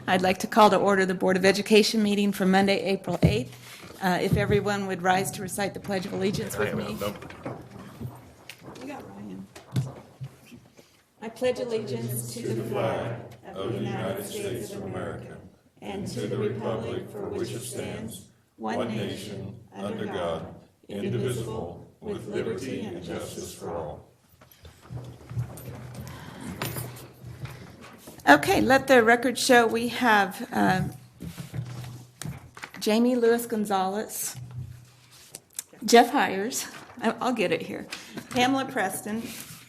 I'd like to call to order the Board of Education meeting for Monday, April 8th. If everyone would rise to recite the Pledge of Allegiance with me. You got Ryan. I pledge allegiance to the flag of the United States of America and to the republic for which it stands, one nation, under God, indivisible, with liberty and justice for all. Okay, let the record show we have Jamie Lewis Gonzalez, Jeff Hires, I'll get it here, Pamela Preston,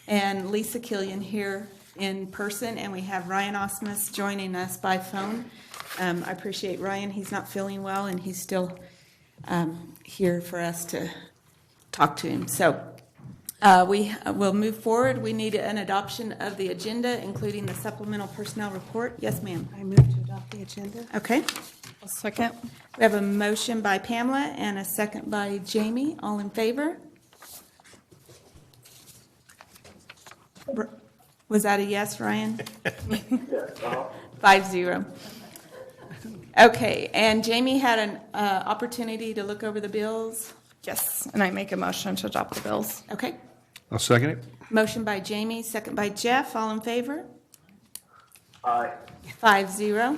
and Lisa Killian here in person, and we have Ryan Osmus joining us by phone. I appreciate Ryan. He's not feeling well, and he's still here for us to talk to him. So we will move forward. We need an adoption of the agenda, including the supplemental personnel report. Yes, ma'am. I move to adopt the agenda. Okay. I'll second. We have a motion by Pamela and a second by Jamie. All in favor? Was that a yes, Ryan? Yes. 5-0. Okay, and Jamie had an opportunity to look over the bills. Yes, and I make a motion to adopt the bills. Okay. I'll second it. Motion by Jamie, second by Jeff. All in favor? Aye. 5-0.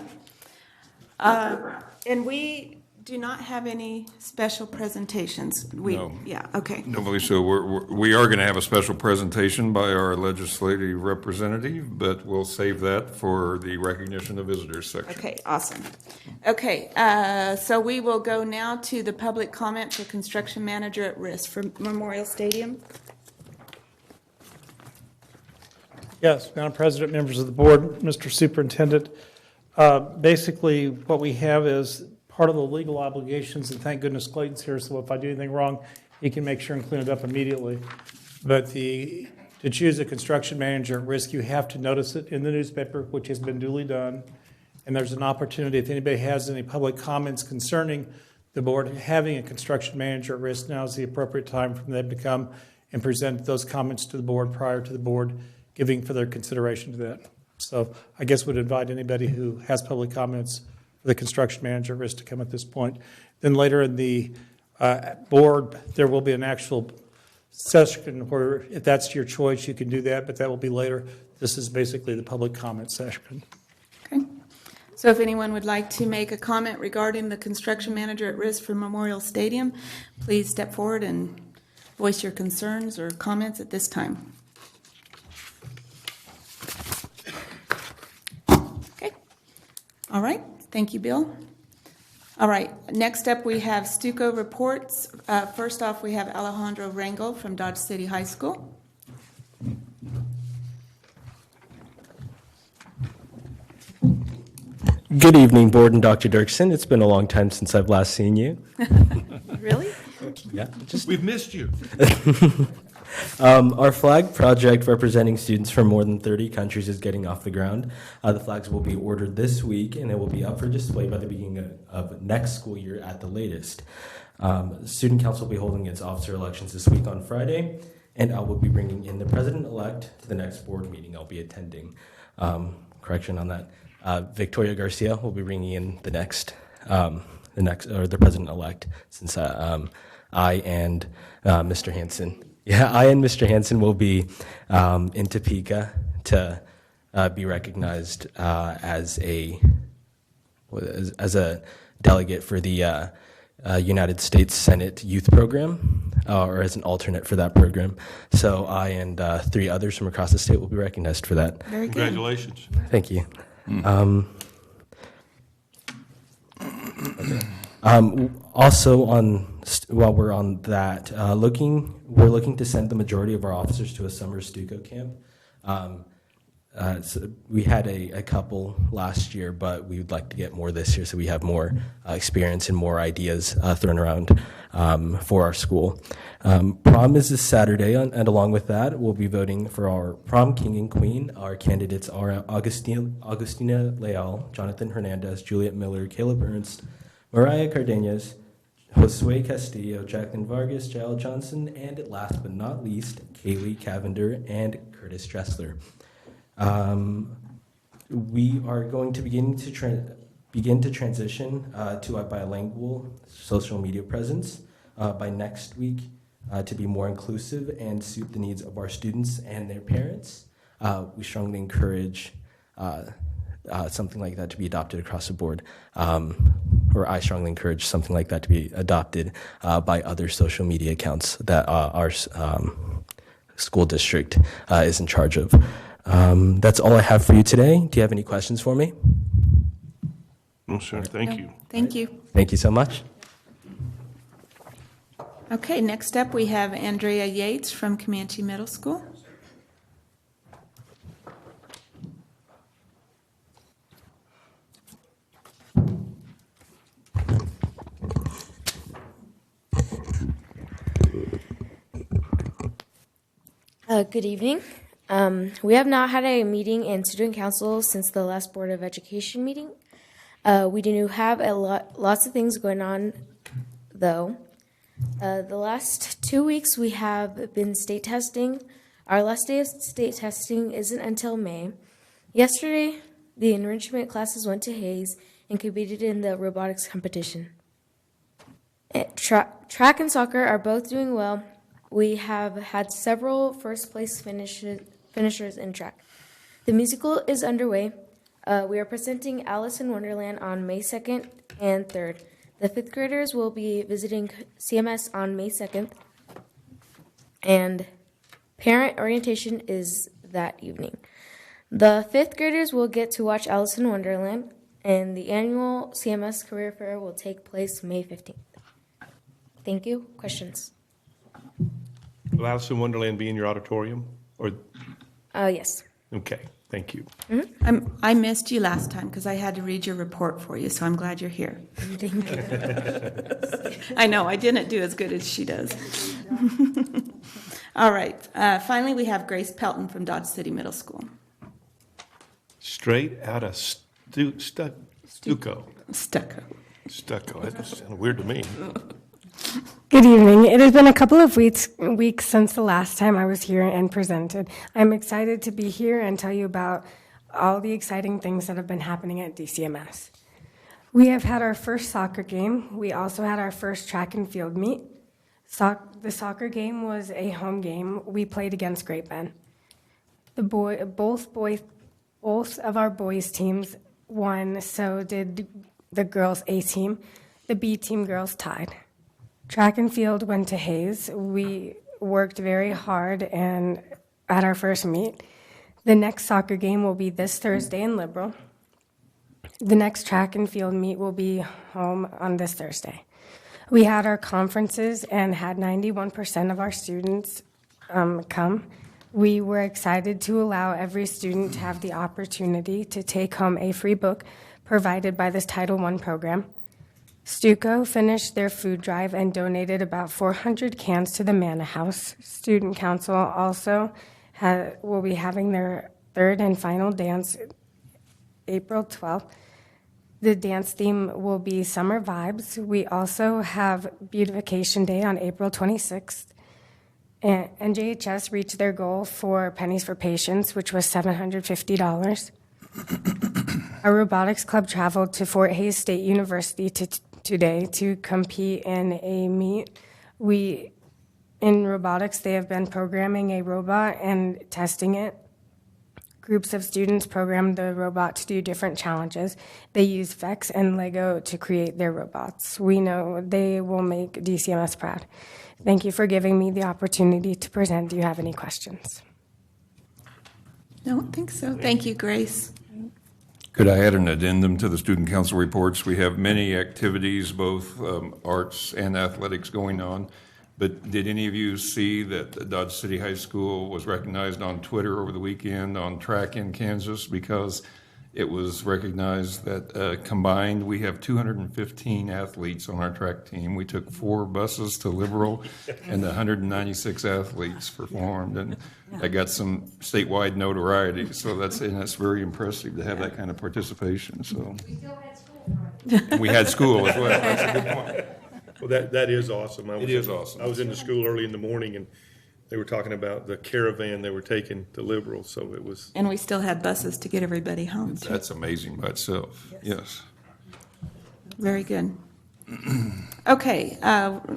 And we do not have any special presentations. No. Yeah, okay. No, so we are going to have a special presentation by our legislative representative, but we'll save that for the recognition of visitors section. Okay, awesome. Okay, so we will go now to the public comment for construction manager at risk for Memorial Stadium. Yes, Madam President, members of the board, Mr. Superintendent. Basically, what we have is part of the legal obligations, and thank goodness Clayton's here, so if I do anything wrong, he can make sure and clean it up immediately. But to choose a construction manager at risk, you have to notice it in the newspaper, which has been duly done. And there's an opportunity, if anybody has any public comments concerning the board having a construction manager at risk, now is the appropriate time for them to come and present those comments to the board prior to the board giving for their consideration to that. So I guess would invite anybody who has public comments for the construction manager at risk to come at this point. Then later in the board, there will be an actual session where if that's your choice, you can do that, but that will be later. This is basically the public comment session. Okay. So if anyone would like to make a comment regarding the construction manager at risk for Memorial Stadium, please step forward and voice your concerns or comments at this time. Okay. All right. Thank you, Bill. All right. Next up, we have Stuco reports. First off, we have Alejandro Rangel from Dodge City High School. Good evening, Board and Dr. Dirksen. It's been a long time since I've last seen you. Really? Yeah. We've missed you. Our flag project representing students from more than 30 countries is getting off the ground. The flags will be ordered this week, and it will be up for display by the beginning of next school year at the latest. Student Council will be holding its officer elections this week on Friday, and I will be bringing in the president-elect to the next board meeting I'll be attending. Correction on that. Victoria Garcia will be bringing in the president-elect, since I and Mr. Hansen. Yeah, I and Mr. Hansen will be in Topeka to be recognized as a delegate for the United States Senate Youth Program, or as an alternate for that program. So I and 3 others from across the state will be recognized for that. Very good. Congratulations. Thank you. Also, while we're on that, we're looking to send the majority of our officers to a summer Stuco camp. So we had a couple last year, but we would like to get more this year, so we have more experience and more ideas thrown around for our school. Prom is this Saturday, and along with that, we'll be voting for our prom king and queen. Our candidates are Augustina Leal, Jonathan Hernandez, Juliet Miller, Caleb Ernst, Mariah Cardenas, Josue Castillo, Jacqueline Vargas, Jael Johnson, and last but not least, Kaylee Cavender and Curtis Dressler. We are going to begin to transition to a bilingual social media presence by next week to be more inclusive and suit the needs of our students and their parents. We strongly encourage something like that to be adopted across the board, or I strongly encourage something like that to be adopted by other social media accounts that our school district is in charge of. That's all I have for you today. Do you have any questions for me? No, sir. Thank you. Thank you. Thank you so much. Okay, next up, we have Andrea Yates from Comanche Middle School. Good evening. We have not had a meeting in student council since the last Board of Education meeting. We do have lots of things going on, though. The last 2 weeks we have been state testing. Our last day of state testing isn't until May. Yesterday, the enrichment classes went to Hayes and competed in the robotics competition. Track and soccer are both doing well. We have had several first-place finishers in track. The musical is underway. We are presenting Alice in Wonderland on May 2nd and 3rd. The 5th graders will be visiting CMS on May 2nd, and parent orientation is that evening. The 5th graders will get to watch Alice in Wonderland, and the annual CMS Career Fair will take place May 15th. Thank you. Questions? Will Alice in Wonderland be in your auditorium? Or Yes. okay, thank you. I missed you last time because I had to read your report for you, so I'm glad you're here. Thank you. I know, I didn't do as good as she does. All right, finally, we have Grace Pelton from Dodge City Middle School. Straight out of stucco. Stucco. Stucco. That sounds weird to me. Good evening. It has been a couple of weeks since the last time I was here and presented. I'm excited to be here and tell you about all the exciting things that have been happening at DCMS. We have had our first soccer game. We also had our first track and field meet. The soccer game was a home game. We played against Great Bend. Both of our boys' teams won, so did the girls' A team. The B team girls tied. Track and field went to Hayes. We worked very hard and at our first meet. The next soccer game will be this Thursday in Liberal. The next track and field meet will be home on this Thursday. We had our conferences and had 91% of our students come. We were excited to allow every student to have the opportunity to take home a free book provided by this Title I program. Stuco finished their food drive and donated about 400 cans to the Manna House. Student Council also will be having their third and final dance April 12th. The dance theme will be Summer Vibes. We also have Beautification Day on April 26th. And NJHS reached their goal for Pennies for Patients, which was $750. Our robotics club traveled to Fort Hays State University today to compete in a meet. In robotics, they have been programming a robot and testing it. Groups of students programmed the robot to do different challenges. They use Vex and Lego to create their robots. We know they will make DCMS proud. Thank you for giving me the opportunity to present. Do you have any questions? Don't think so. Thank you, Grace. Could I add an addendum to the student council reports? We have many activities, both arts and athletics going on. But did any of you see that Dodge City High School was recognized on Twitter over the weekend on track in Kansas because it was recognized that combined we have 215 athletes on our track team. We took 4 buses to Liberal and 196 athletes performed, and that got some statewide notoriety. So that's very impressive to have that kind of participation. So we still had school. We had school as well. That's a good point. Well, that is awesome. It is awesome. I was in the school early in the morning, and They were talking about the caravan they were taking to liberals, so it was. And we still had buses to get everybody home, too. That's amazing by itself, yes. Very good. Okay,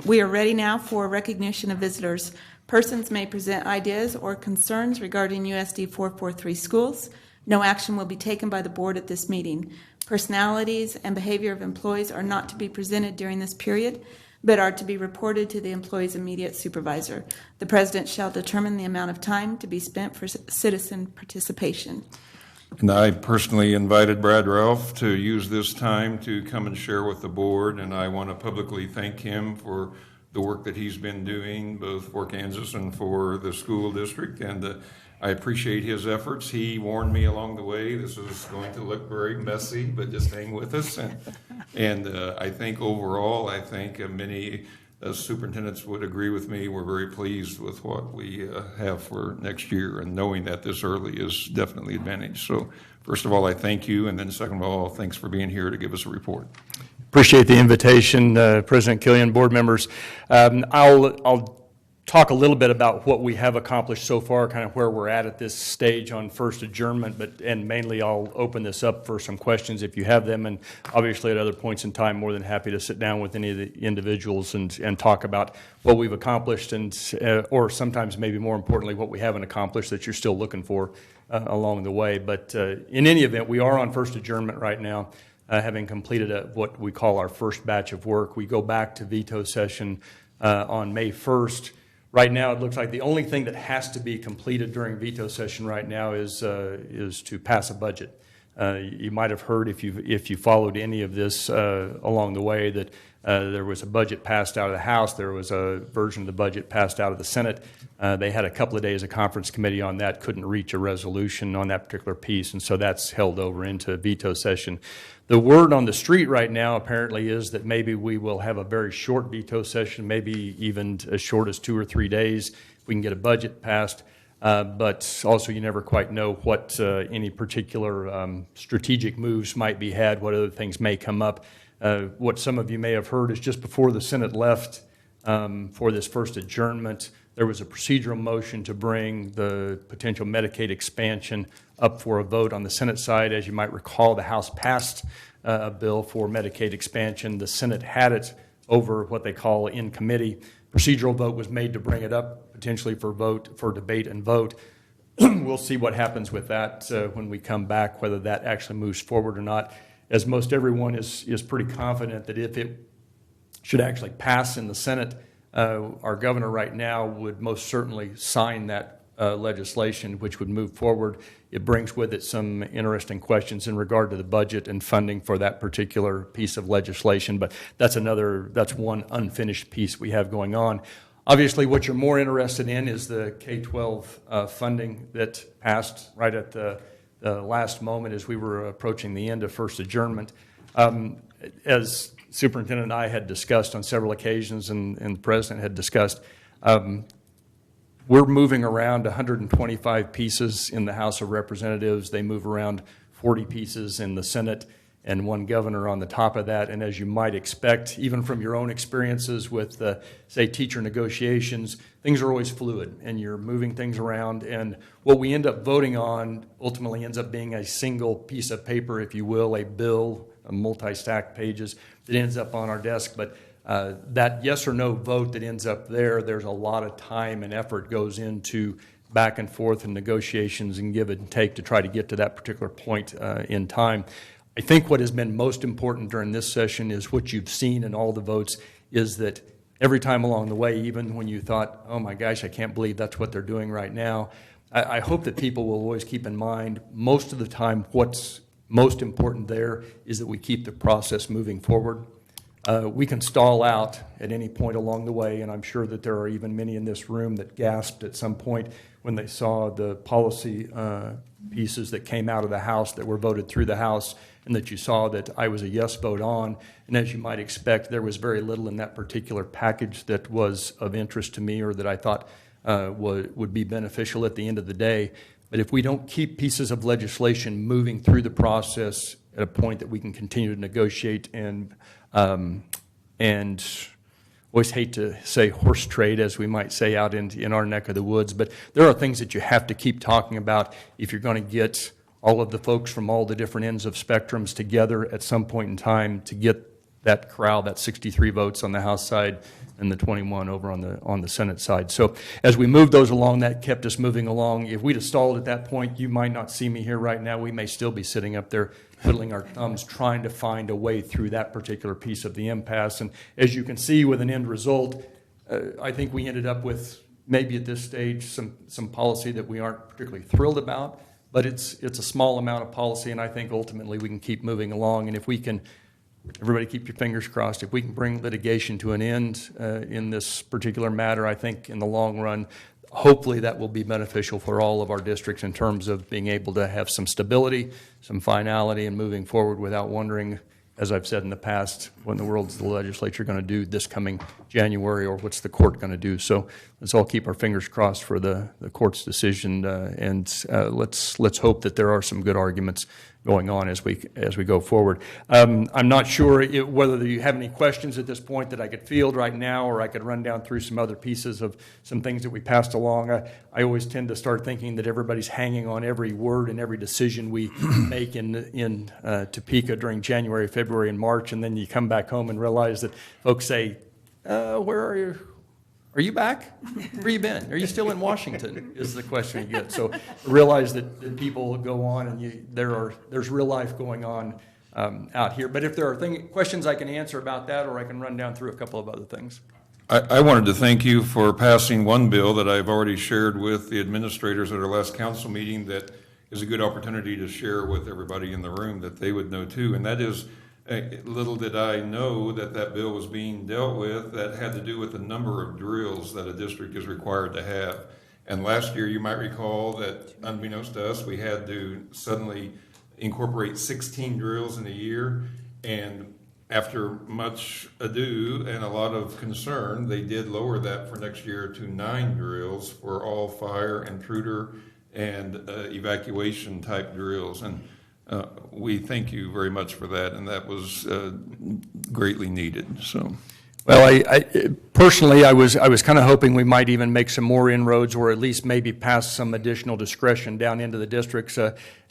we are ready now for recognition of visitors. Persons may present ideas or concerns regarding USD 443 schools. No action will be taken by the board at this meeting. Personalities and behavior of employees are not to be presented during this period, but are to be reported to the employee's immediate supervisor. The president shall determine the amount of time to be spent for citizen participation. And I personally invited Brad Ralph to use this time to come and share with the board, and I want to publicly thank him for the work that he's been doing, both for Kansas and for the school district, and I appreciate his efforts. He warned me along the way, this is going to look very messy, but just hang with us. And I think overall, I think many superintendents would agree with me. We're very pleased with what we have for next year, and knowing that this early is definitely an advantage. So first of all, I thank you, and then second of all, thanks for being here to give us a report. Appreciate the invitation, President Killian, board members. I'll talk a little bit about what we have accomplished so far, kind of where we're at this stage on first adjournment, and mainly I'll open this up for some questions if you have them, and obviously at other points in time, more than happy to sit down with any of the individuals and talk about what we've accomplished, and or sometimes maybe more importantly, what we haven't accomplished that you're still looking for along the way. But in any event, we are on first adjournment right now, having completed what we call our first batch of work. We go back to veto session on May 1st. Right now, it looks like the only thing that has to be completed during veto session right now is to pass a budget. You might have heard, if you followed any of this along the way, that there was a budget passed out of the House. There was a version of the budget passed out of the Senate. They had a couple of days of conference committee on that, couldn't reach a resolution on that particular piece, and so that's held over into veto session. The word on the street right now apparently is that maybe we will have a very short veto session, maybe even as short as 2 or 3 days if we can get a budget passed. But also you never quite know what any particular strategic moves might be had, what other things may come up. What some of you may have heard is just before the Senate left for this first adjournment, there was a procedural motion to bring the potential Medicaid expansion up for a vote on the Senate side. As you might recall, the House passed a bill for Medicaid expansion. The Senate had it over what they call in committee. Procedural vote was made to bring it up potentially for vote, for debate and vote. We'll see what happens with that when we come back, whether that actually moves forward or not. As most everyone is pretty confident that if it should actually pass in the Senate, our governor right now would most certainly sign that legislation, which would move forward. It brings with it some interesting questions in regard to the budget and funding for that particular piece of legislation, but that's one unfinished piece we have going on. Obviously, what you're more interested in is the K-12 funding that passed right at the last moment as we were approaching the end of first adjournment. As Superintendent and I had discussed on several occasions, and the President had discussed, we're moving around 125 pieces in the House of Representatives. They move around 40 pieces in the Senate, and one governor on the top of that. And as you might expect, even from your own experiences with, say, teacher negotiations, things are always fluid, and you're moving things around. And what we end up voting on ultimately ends up being a single piece of paper, if you will, a bill, a multi-stacked pages that ends up on our desk. But that yes or no vote that ends up there's a lot of time and effort goes into back and forth and negotiations and give and take to try to get to that particular point in time. I think what has been most important during this session is what you've seen in all the votes is that every time along the way, even when you thought, oh my gosh, I can't believe that's what they're doing right now, I hope that people will always keep in mind most of the time what's most important there is that we keep the process moving forward. We can stall out at any point along the way, and I'm sure that there are even many in this room that gasped at some point when they saw the policy pieces that came out of the House that were voted through the House, and that you saw that I was a yes vote on. And as you might expect, there was very little in that particular package that was of interest to me or that I thought would be beneficial at the end of the day. But if we don't keep pieces of legislation moving through the process at a point that we can continue to negotiate and always hate to say horse trade, as we might say out in our neck of the woods, but there are things that you have to keep talking about if you're going to get all of the folks from all the different ends of spectrums together at some point in time to get that crowd, that 63 votes on the House side and the 21 over on the Senate side. So as we moved those along, that kept us moving along. If we'd have stalled at that point, you might not see me here right now. We may still be sitting up there twiddling our thumbs trying to find a way through that particular piece of the impasse. And as you can see with an end result, I think we ended up with maybe at this stage some policy that we aren't particularly thrilled about, but it's a small amount of policy, and I think ultimately we can keep moving along. And if we can, everybody keep your fingers crossed, if we can bring litigation to an end in this particular matter, I think in the long run, hopefully that will be beneficial for all of our districts in terms of being able to have some stability, some finality, and moving forward without wondering, as I've said in the past, what in the world is the legislature going to do this coming January, or what's the court going to do? So let's all keep our fingers crossed for the court's decision, and let's hope that there are some good arguments going on as we go forward. I'm not sure whether you have any questions at this point that I could field right now, or I could run down through some other pieces of some things that we passed along. I always tend to start thinking that everybody's hanging on every word and every decision we make in Topeka during January, February, and March, and then you come back home and realize that folks say, where are you? Are you back? Where you been? Are you still in Washington? Is the question you get. So realize that people go on, and there's real life going on out here. But if there are questions I can answer about that, or I can run down through a couple of other things. I wanted to thank you for passing one bill that I've already shared with the administrators at our last council meeting that is a good opportunity to share with everybody in the room that they would know too, and that is, little did I know that bill was being dealt with that had to do with the number of drills that a district is required to have. And last year, you might recall that unbeknownst to us, we had to suddenly incorporate 16 drills in a year. And after much ado and a lot of concern, they did lower that for next year to 9 drills for all fire, intruder, and evacuation type drills. And we thank you very much for that, and that was greatly needed. So, well, I personally, I was kind of hoping we might even make some more inroads, or at least maybe pass some additional discretion down into the districts.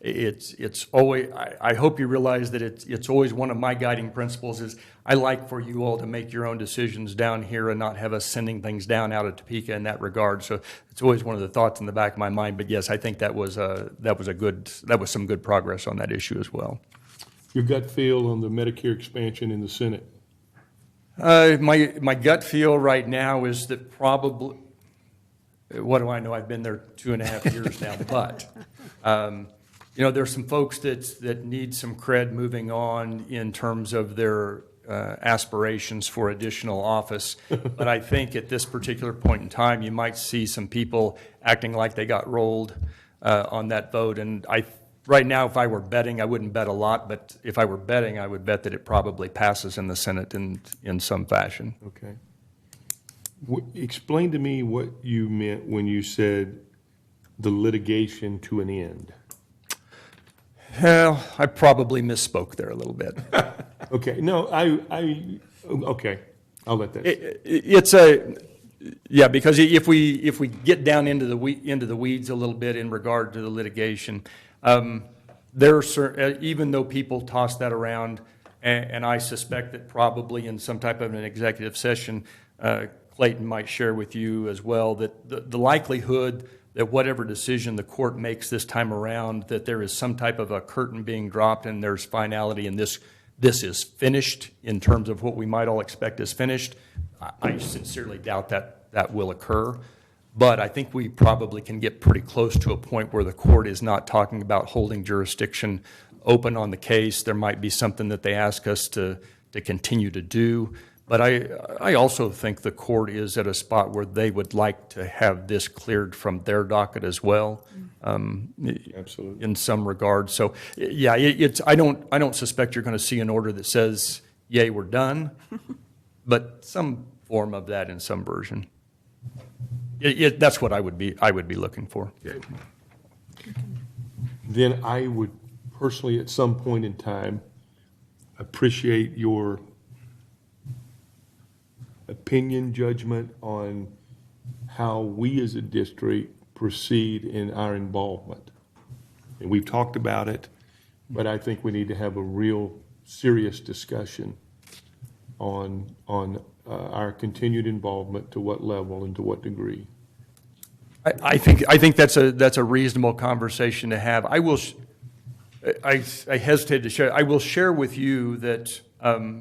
It's always. I hope you realize that it's always one of my guiding principles is I like for you all to make your own decisions down here and not have us sending things down out of Topeka in that regard. So it's always one of the thoughts in the back of my mind. But yes, I think that was some good progress on that issue as well. Your gut feel on the Medicare expansion in the Senate? My gut feel right now is that probably, what do I know? I've been there 2.5 years now, but there's some folks that need some cred moving on in terms of their aspirations for additional office. But I think at this particular point in time, you might see some people acting like they got rolled on that vote. And right now, if I were betting, I wouldn't bet a lot, but if I were betting, I would bet that it probably passes in the Senate in some fashion. Okay. Explain to me what you meant when you said the litigation to an end. Well, I probably misspoke there a little bit. Okay. No, okay. I'll let that. Because if we get down into the weeds a little bit in regard to the litigation, there are even though people toss that around, and I suspect that probably in some type of an executive session, Clayton might share with you as well that the likelihood that whatever decision the court makes this time around, that there is some type of a curtain being dropped and there's finality and this is finished in terms of what we might all expect is finished. I sincerely doubt that will occur. But I think we probably can get pretty close to a point where the court is not talking about holding jurisdiction open on the case. There might be something that they ask us to continue to do. But I also think the court is at a spot where they would like to have this cleared from their docket as well. Absolutely. In some regard. So yeah, I don't suspect you're going to see an order that says, "Yay, we're done," but some form of that in some version. That's what I would be looking for. Okay. Then I would personally, at some point in time, appreciate your opinion opinion, judgment on how we as a district proceed in our involvement. And we've talked about it, but I think we need to have a real serious discussion on our continued involvement, to what level and to what degree. I think that's a reasonable conversation to have. I hesitate to share. I will share with you that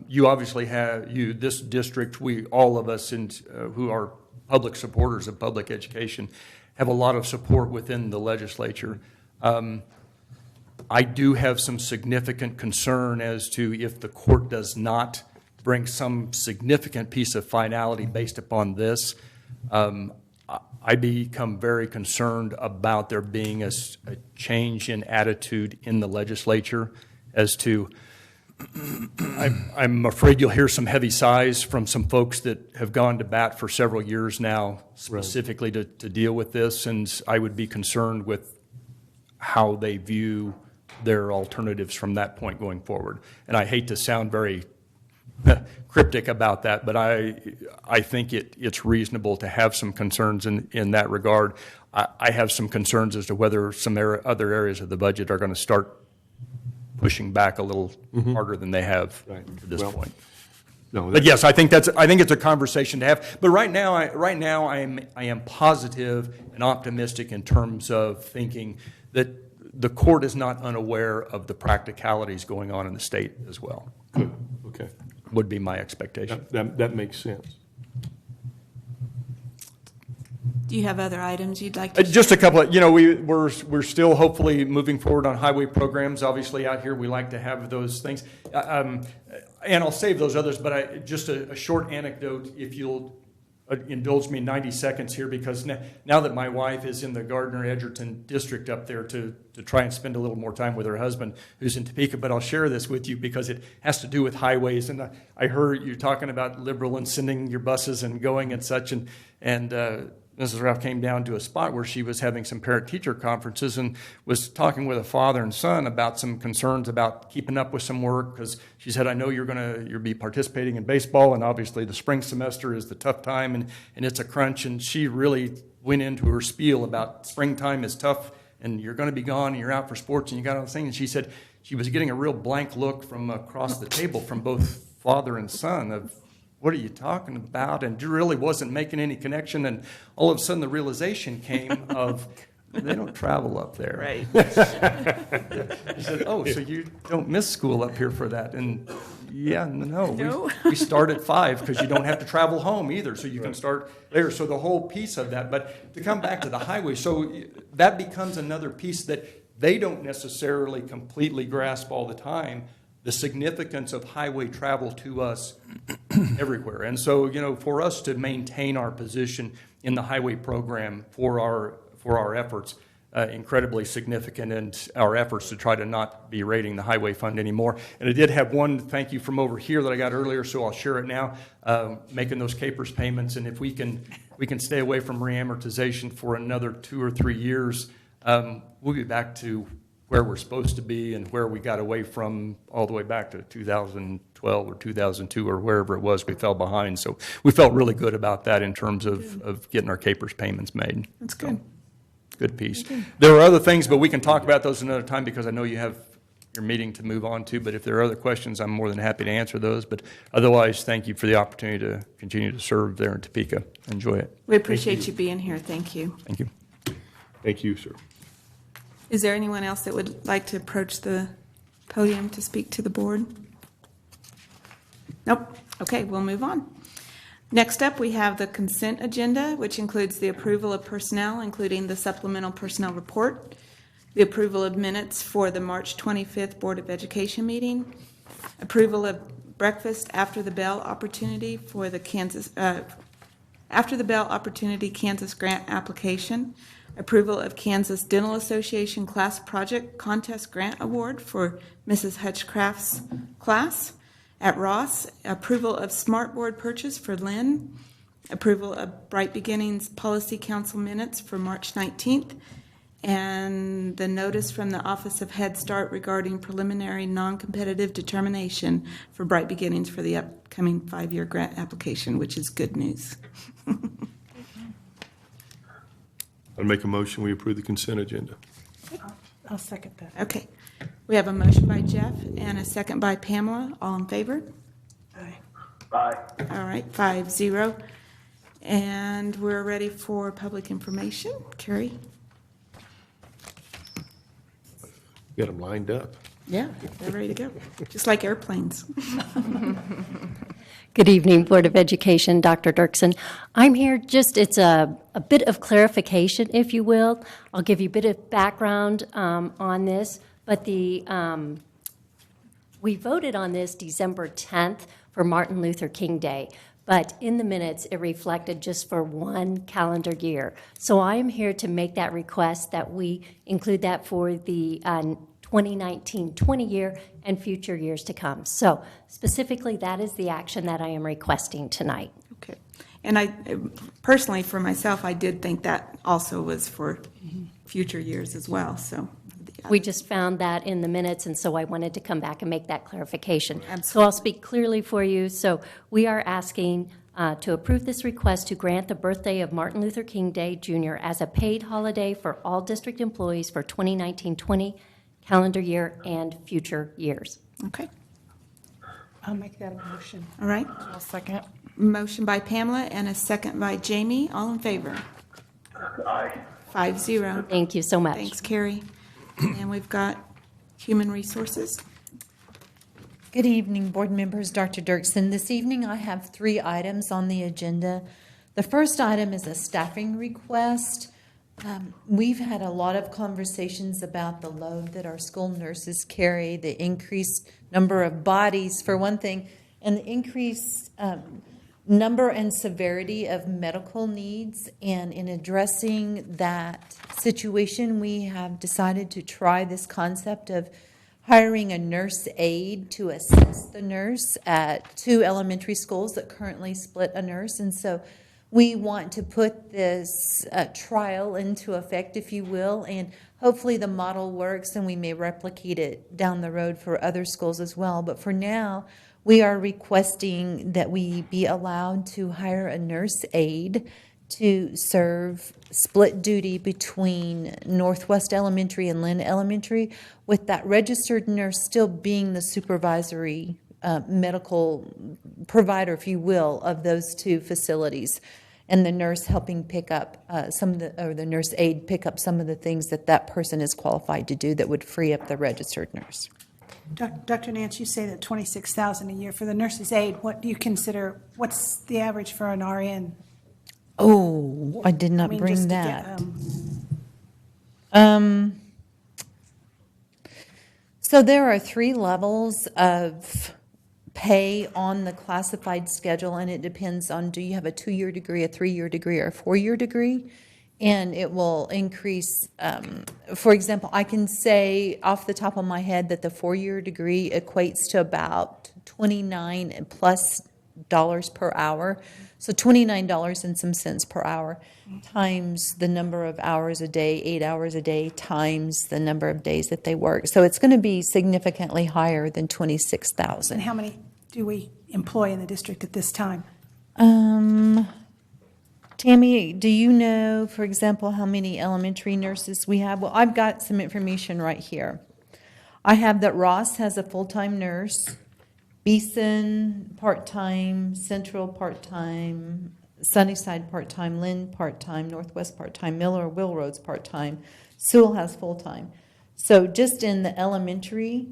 you obviously have, this district, all of us who are public supporters of public education have a lot of support within the legislature. I do have some significant concern as to if the court does not bring some significant piece of finality based upon this. I become very concerned about there being a change in attitude in the legislature as to, I'm afraid you'll hear some heavy sighs from some folks that have gone to bat for several years now specifically to deal with this, and I would be concerned with how they view their alternatives from that point going forward. And I hate to sound very cryptic about that, but I think it's reasonable to have some concerns in that regard. I have some concerns as to whether some other areas of the budget are going to start pushing back a little harder than they have to this point. No, But yes, I think it's a conversation to have. But right now I am positive and optimistic in terms of thinking that the court is not unaware of the practicalities going on in the state as well. good. Okay. Would be my expectation. That makes sense. Do you have other items you'd like to share? Just a couple of, we're still hopefully moving forward on highway programs. Obviously out here, we like to have those things. And I'll save those others, but just a short anecdote, if you'll indulge me 90 seconds here, because now that my wife is in the Gardner-Edgerton district up there to try and spend a little more time with her husband who's in Topeka, but I'll share this with you because it has to do with highways. And I heard you talking about liberal and sending your buses and going and such, and Mrs. Ralph came down to a spot where she was having some parent-teacher conferences and was talking with a father and son about some concerns about keeping up with some work, because she said, I know you'll be participating in baseball, and obviously the spring semester is the tough time, and it's a crunch. And she really went into her spiel about springtime is tough, and you're going to be gone, and you're out for sports, and you got all this thing. And she said she was getting a real blank look from across the table from both father and son of, what are you talking about? And really wasn't making any connection. And all of a sudden the realization came of, they don't travel up there. Right. He said, oh, so you don't miss school up here for that? And yeah, no. No. We start at 5 because you don't have to travel home either. So you can start there. So the whole piece of that. But to come back to the highway, so that becomes another piece that they don't necessarily completely grasp all the time, the significance of highway travel to us everywhere. And so, for us to maintain our position in the highway program for our efforts, incredibly significant, and our efforts to try to not be raiding the highway fund anymore. And I did have one thank you from over here that I got earlier, so I'll share it now, making those capers payments. And if we can stay away from reamortization for another 2 or 3 years, we'll be back to where we're supposed to be and where we got away from all the way back to 2012 or 2002 or wherever it was we fell behind. So we felt really good about that in terms of getting our capers payments made. That's good. Good piece. There are other things, but we can talk about those another time because I know you have your meeting to move on to. But if there are other questions, I'm more than happy to answer those. But otherwise, thank you for the opportunity to continue to serve there in Topeka. Enjoy it. We appreciate you being here. Thank you. Thank you. Thank you, sir. Is there anyone else that would like to approach the podium to speak to the board? Nope. Okay, we'll move on. Next up, we have the consent agenda, which includes the approval of personnel, including the supplemental personnel report, the approval of minutes for the March 25th Board of Education meeting, approval of breakfast after the bell opportunity for the Kansas grant application, approval of Kansas Dental Association Class Project Contest Grant Award for Mrs. Hutchcraft's class at Ross, approval of Smartboard purchase for Lynn, approval of Bright Beginnings Policy Council minutes for March 19th, and the notice from the Office of Head Start regarding preliminary non-competitive determination for Bright Beginnings for the upcoming 5-year grant application, which is good news. I'd make a motion, we approve the consent agenda. I'll second that. Okay. We have a motion by Jeff and a second by Pamela. All in favor? Aye. Aye. All right, 5-0. And we're ready for public information. Carrie? Got them lined up. Yeah, they're ready to go, just like airplanes. Good evening, Board of Education, Dr. Dirksen. I'm here it's a bit of clarification, if you will. I'll give you a bit of background on this, but we voted on this December 10th for Martin Luther King Day, but in the minutes, it reflected just for one calendar year. So I am here to make that request that we include that for the 2019-20 year and future years to come. So specifically, that is the action that I am requesting tonight. Okay. And I, personally, for myself, I did think that also was for future years as well, so. We just found that in the minutes, and so I wanted to come back and make that clarification. Absolutely. So I'll speak clearly for you. So we are asking to approve this request to grant the birthday of Martin Luther King Day Jr. as a paid holiday for all district employees for 2019-20 calendar year and future years. Okay, I'll make that a motion. all right. I'll second. Motion by Pamela and a second by Jamie. All in favor? Aye. 5-0. Thank you so much. Thanks, Carrie. And we've got Human Resources. Good evening, board members. Dr. Dirksen. This evening I have 3 items on the agenda. The first item is a staffing request. We've had a lot of conversations about the load that our school nurses carry, the increased number of bodies, for one thing, and the increased number and severity of medical needs. And in addressing that situation, we have decided to try this concept of hiring a nurse aide to assist the nurse at 2 elementary schools that currently split a nurse. And so we want to put this trial into effect, if you will, and hopefully the model works and we may replicate it down the road for other schools as well. But for now, we are requesting that we be allowed to hire a nurse aide to serve split duty between Northwest Elementary and Lynn Elementary, with that registered nurse still being the supervisory medical provider, if you will, of those 2 facilities, and the nurse helping pick up the nurse aide pick up some of the things that person is qualified to do that would free up the registered nurse. Dr. Nance, you say that $26,000 a year for the nurse's aide. What do you consider, what's the average for an RN? Oh, I did not bring just to that. get, So there are 3 levels of pay on the classified schedule, and it depends on, do you have a 2-year degree, a 3-year degree, or a 4-year degree? And it will increase. For example, I can say off the top of my head that the 4-year degree equates to about $29 plus per hour. So $29 and some cents per hour times the number of hours a day, 8 hours a day, times the number of days that they work. So it's going to be significantly higher than $26,000. And how many do we employ in the district at this time? Tammy, do you know, for example, how many elementary nurses we have? Well, I've got some information right here. I have that Ross has a full-time nurse, Beeson part-time, Central part-time, Sunnyside part-time, Lynn part-time, Northwest part-time, Miller, Willroads part-time, Sewell has full-time. So just in the elementary,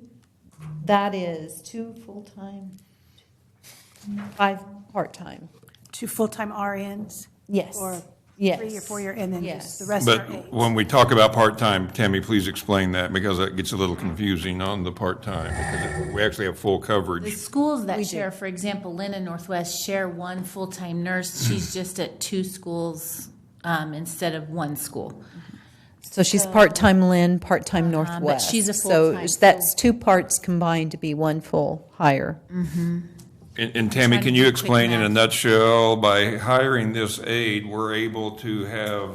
that is 2 full-time, 5 part-time. 2 full-time RNs? Yes. Or Yes. 3 or 4-year, and then Yes. just the rest are But aides? when we talk about part-time, Tammy, please explain that, because that gets a little confusing on the part-time, because we actually have full The coverage. schools that share, for example, Lynn and Northwest share 1 full-time nurse. She's just at 2 schools instead of 1 school. So she's part-time Lynn, part-time Northwest. she's a So full-time that's 2 parts combined to be 1 full hire. And Tammy, Trying can to you do quick explain in a math. nutshell, by hiring this aide, we're able to have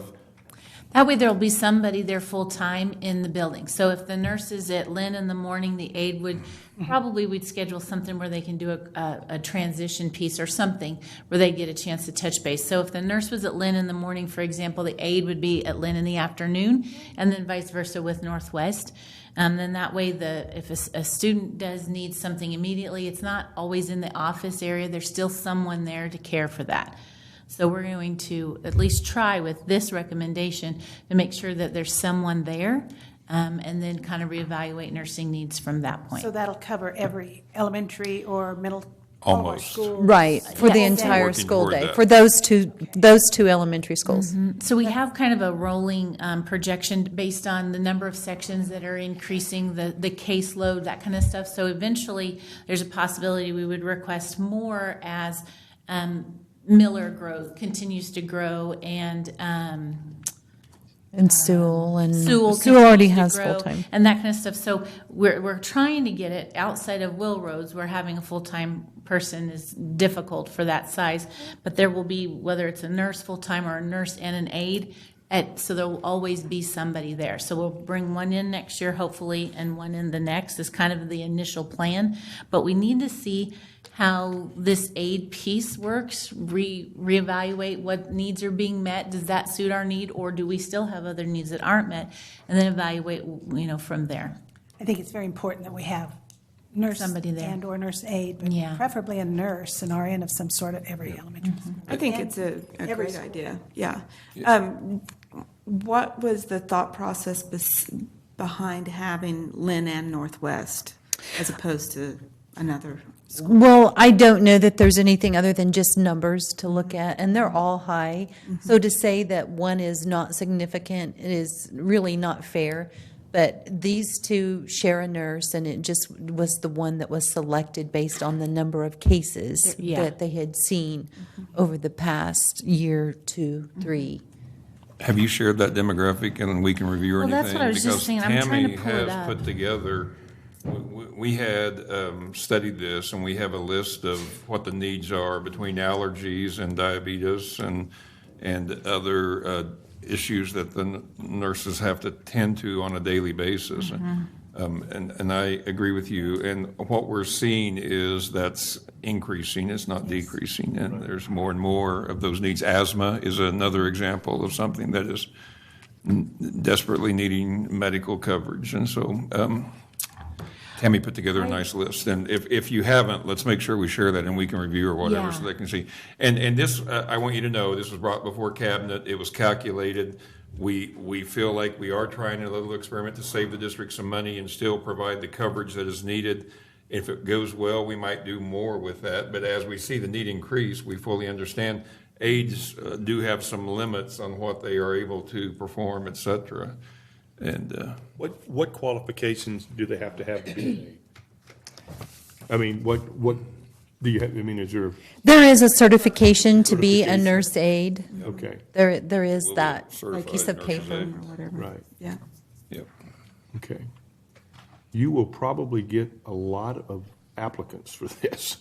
That way there'll be somebody there full-time in the building. So if the nurse is at Lynn in the morning, the aide would, probably we'd schedule something where they can do a transition piece or something where they get a chance to touch base. So if the nurse was at Lynn in the morning, for example, the aide would be at Lynn in the afternoon, and then vice versa with Northwest. Then that way, if a student does need something immediately, it's not always in the office area. There's still someone there to care for that. So we're going to at least try with this recommendation to make sure that there's someone there, and then kind of reevaluate nursing needs from that point. So that'll cover every elementary or middle, all of our Almost. schools. Right, for the Yeah. entire Working school toward day, that. for those two elementary schools. So we have kind of a rolling projection based on the number of sections that are increasing, the caseload, that kind of stuff. So eventually, there's a possibility we would request more as Miller growth continues to grow, and And Sewell, and Sewell already continues to has grow, full-time. and that kind of stuff. So we're trying to get it outside of Will Roads, where having a full-time person is difficult for that size. But there will be, whether it's a nurse full-time or a nurse and an aide, so there will always be somebody there. So we'll bring one in next year, hopefully, and one in the next is kind of the initial plan. But we need to see how this aid piece works, reevaluate what needs are being met. Does that suit our need, or do we still have other needs that aren't met? And then evaluate, from there. I think it's very important that we have nurse Somebody there. and/or nurse aide, but Yeah. preferably a nurse, an RN of some sort at every elementary school. I think And it's a every great school. idea, yeah. What was the thought process behind having Lynn and Northwest as opposed to another school? Well, I don't know that there's anything other than just numbers to look at, and they're all high. So to say that one is not significant is really not fair. But these two share a nurse, and it just was the one that was selected based on the number of cases Yeah. that they had seen over the past year, 2, 3. Have you shared that demographic and we can review or Well, anything? that's what I was just saying. I'm trying to pull it Because up. Tammy has put together, we had studied this, and we have a list of what the needs are between allergies and diabetes and other issues that the nurses have to tend to on a daily basis. And I agree with you. And what we're seeing is that's increasing, it's not decreasing. And there's more and more of those needs. Asthma is another example of something that is desperately needing medical coverage. And so Tammy put together a nice list. And if you haven't, let's make sure we share that and we can review or whatever so Yeah. they can see. And this, I want you to know, this was brought before cabinet. It was calculated. We feel like we are trying a little experiment to save the district some money and still provide the coverage that is needed. If it goes well, we might do more with that. But as we see the need increase, we fully understand aides do have some limits on what they are able to perform, et cetera. And What qualifications do they have to be an aide? I mean, what do you have, I mean, is there, There is a certification to be a nurse aide. okay, There is Will that certified piece of nurses paper. aide. Or whatever. right, Yeah. Yep. okay. You will probably get a lot of applicants for this.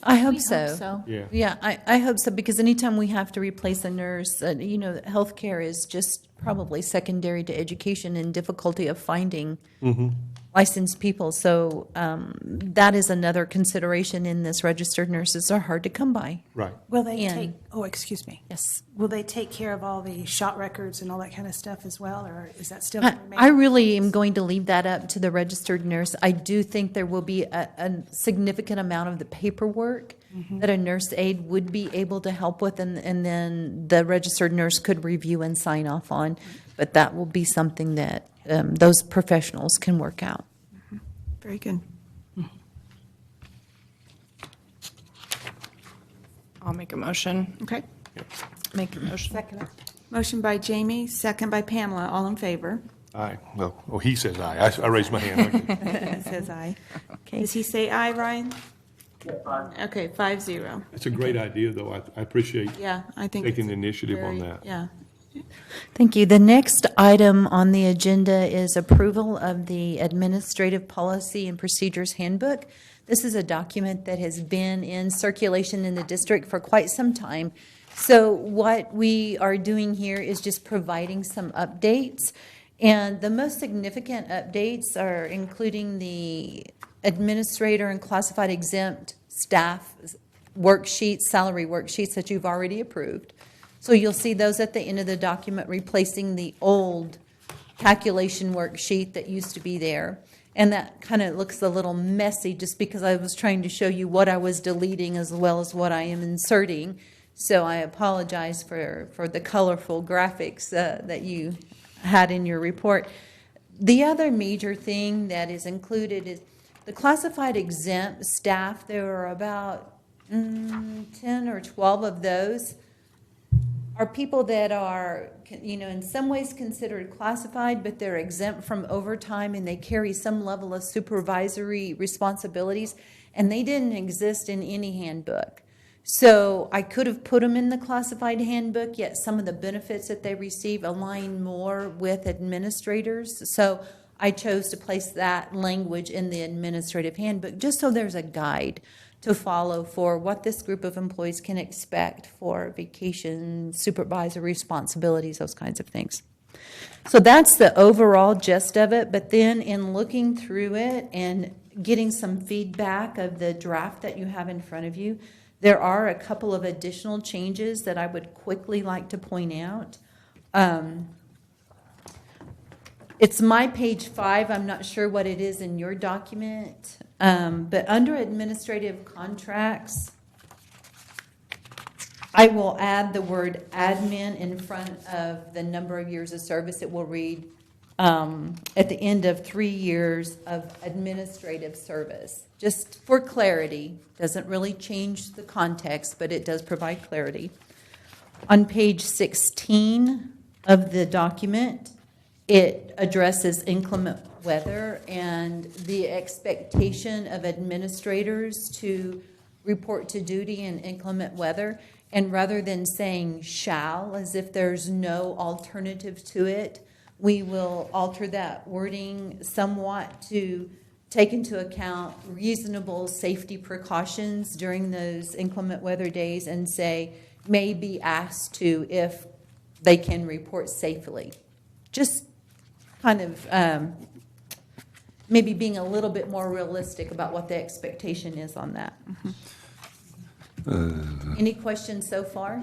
I hope We so. hope so. Yeah. Yeah, I hope so, because anytime we have to replace a nurse, healthcare is just probably secondary to education and difficulty of finding licensed people. So that is another consideration in this. Registered nurses are hard to come by. Right. Will they And- excuse me. Yes. Will they take care of all the shot records and all that kind of stuff as well, or is that still? I really am going to leave that up to the registered nurse. I do think there will be a significant amount of the paperwork that a nurse aide would be able to help with, and then the registered nurse could review and sign off on. But that will be something that those professionals can work out. Very good. I'll make a motion. Okay. Make a motion. Second. Motion by Jamie, second by Pamela. All in favor? Aye. Well, he says aye. I raised my hand. It says aye. Okay. Does he say aye, Ryan? Okay, 5-0. It's a great idea, though. I appreciate Yeah, I think. taking it's the initiative on very- that. Yeah. Thank you. The next item on the agenda is approval of the Administrative Policy and Procedures Handbook. This is a document that has been in circulation in the district for quite some time. So what we are doing here is just providing some updates. And the most significant updates are including the administrator and classified exempt staff worksheets, salary worksheets that you've already approved. So you'll see those at the end of the document, replacing the old calculation worksheet that used to be there. And that kind of looks a little messy just because I was trying to show you what I was deleting as well as what I am inserting. So I apologize for the colorful graphics that you had in your report. The other major thing that is included is the classified exempt staff. There are about 10 or 12 of those are people that are, in some ways considered classified, but they're exempt from overtime and they carry some level of supervisory responsibilities, and they didn't exist in any handbook. So I could have put them in the classified handbook, yet some of the benefits that they receive align more with administrators. So I chose to place that language in the administrative handbook, just so there's a guide to follow for what this group of employees can expect for vacation, supervisory responsibilities, those kinds of things. So that's the overall gist of it. But then in looking through it and getting some feedback of the draft that you have in front of you, there are a couple of additional changes that I would quickly like to point out. It's my page 5. I'm not sure what it is in your document. But under administrative contracts, I will add the word admin in front of the number of years of service. It will read at the end of 3 years of administrative service. Just for clarity, doesn't really change the context, but it does provide clarity. On page 16 of the document, it addresses inclement weather and the expectation of administrators to report to duty in inclement weather. And rather than saying shall, as if there's no alternative to it, we will alter that wording somewhat to take into account reasonable safety precautions during those inclement weather days and say may be asked to if they can report safely. Just kind of maybe being a little bit more realistic about what the expectation is on that. Any questions so far?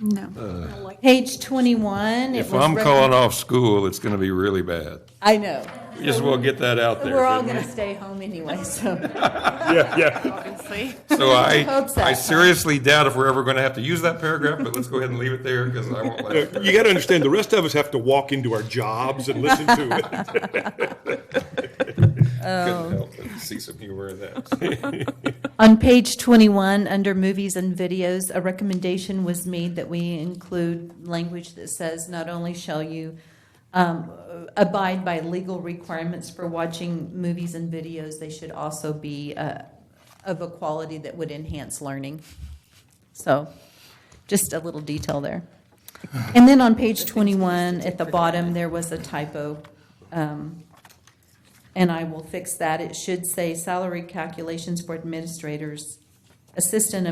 No. Page 21. If I'm calling off school, it's going to be really bad. I know. We just will get that out there. We're all shouldn't going we? to stay home anyway, so. Yeah. Obviously. So Hope so. I seriously doubt if we're ever going to have to use that paragraph, but let's go ahead and leave it there because I won't let it. You got to understand, the rest of us have to walk into our jobs and listen to it. Couldn't help but see some humor in that. On page 21, under movies and videos, a recommendation was made that we include language that says not only shall you abide by legal requirements for watching movies and videos, they should also be of a quality that would enhance learning. So just a little detail there. And then on page 21, at the bottom, there was a typo. And I will fix that. It should say salary calculations for administrators, assistant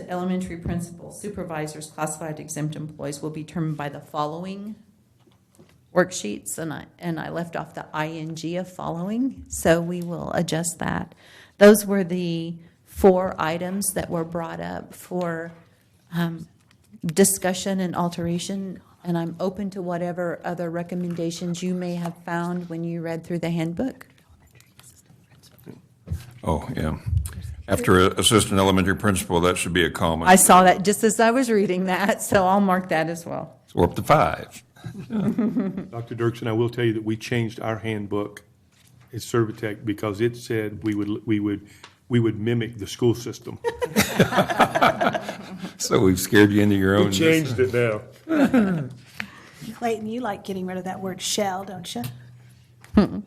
elementary principals, supervisors, classified exempt employees will be determined by the following worksheets. And I left off the ing of following, so we will adjust that. Those were the 4 items that were brought up for discussion and alteration. And I'm open to whatever other recommendations you may have found when you read through the handbook. Oh, yeah. After assistant elementary principal, that should be a comma. I saw that just as I was reading that, so I'll mark that as well. So we're up to 5. Dr. Dirksen, I will tell you that we changed our handbook at Servitec because it said we would mimic the school system. So we've scared you into your own. We changed it now. Clayton, you like getting rid of that word shall, don't you? That's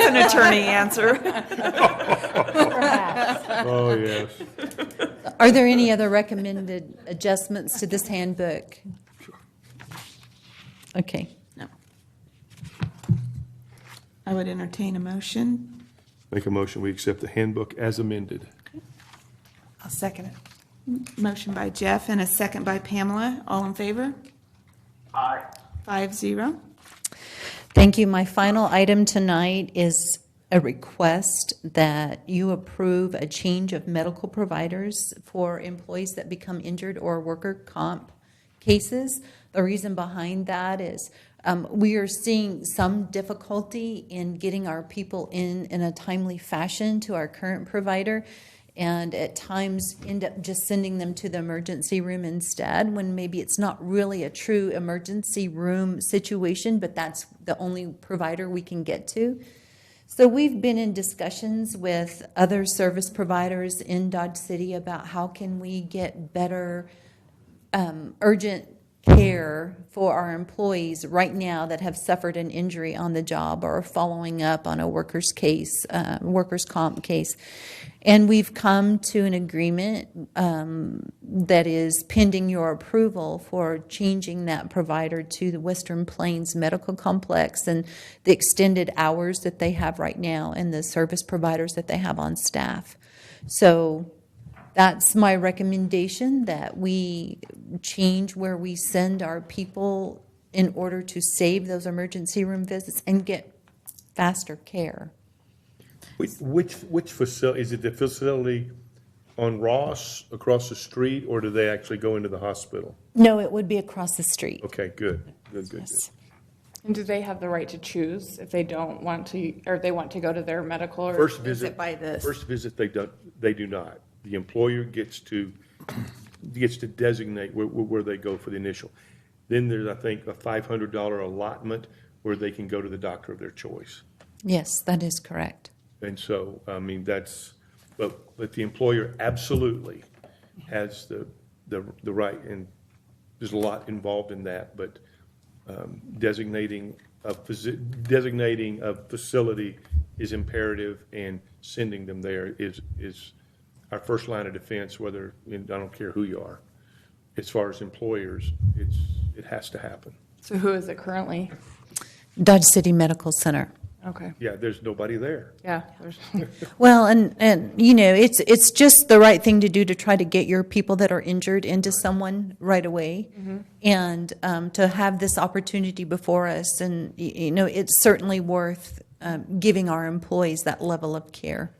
an attorney answer. Oh, yes. Are there any other recommended adjustments to this handbook? Okay. No. I would entertain a motion. Make a motion, we accept the handbook as amended. I'll second it. Motion by Jeff and a second by Pamela. All in favor? Aye. 5-0. Thank you. My final item tonight is a request that you approve a change of medical providers for employees that become injured or worker comp cases. The reason behind that is we are seeing some difficulty in getting our people in a timely fashion to our current provider, and at times end up just sending them to the emergency room instead, when maybe it's not really a true emergency room situation, but that's the only provider we can get to. So we've been in discussions with other service providers in Dodge City about how can we get better urgent care for our employees right now that have suffered an injury on the job or following up on a workers' comp case. And we've come to an agreement that is pending your approval for changing that provider to the Western Plains Medical Complex and the extended hours that they have right now and the service providers that they have on staff. So that's my recommendation, that we change where we send our people in order to save those emergency room visits and get faster care. Which facility, is it the facility on Ross across the street, or do they actually go into the hospital? No, it would be across the street. Okay, good. And do they have the right to choose if they don't want to, or they want to go to their medical, or First is visit, it by this? First visit, they do not. The employer gets to designate where they go for the initial. Then there's, I think, a $500 allotment where they can go to the doctor of their choice. Yes, that is correct. And so, I mean, but the employer absolutely has the right, and there's a lot involved in that, but designating a facility is imperative, and sending them there is our first line of defense, whether, and I don't care who you are. As far as employers, it has to happen. So who is it currently? Dodge City Medical Center. Okay. Yeah, there's nobody there. Yeah. Well, and you know, it's just the right thing to do to try to get your people that are injured into someone right away, and to have this opportunity before us, and you know, it's certainly worth giving our employees that level of care.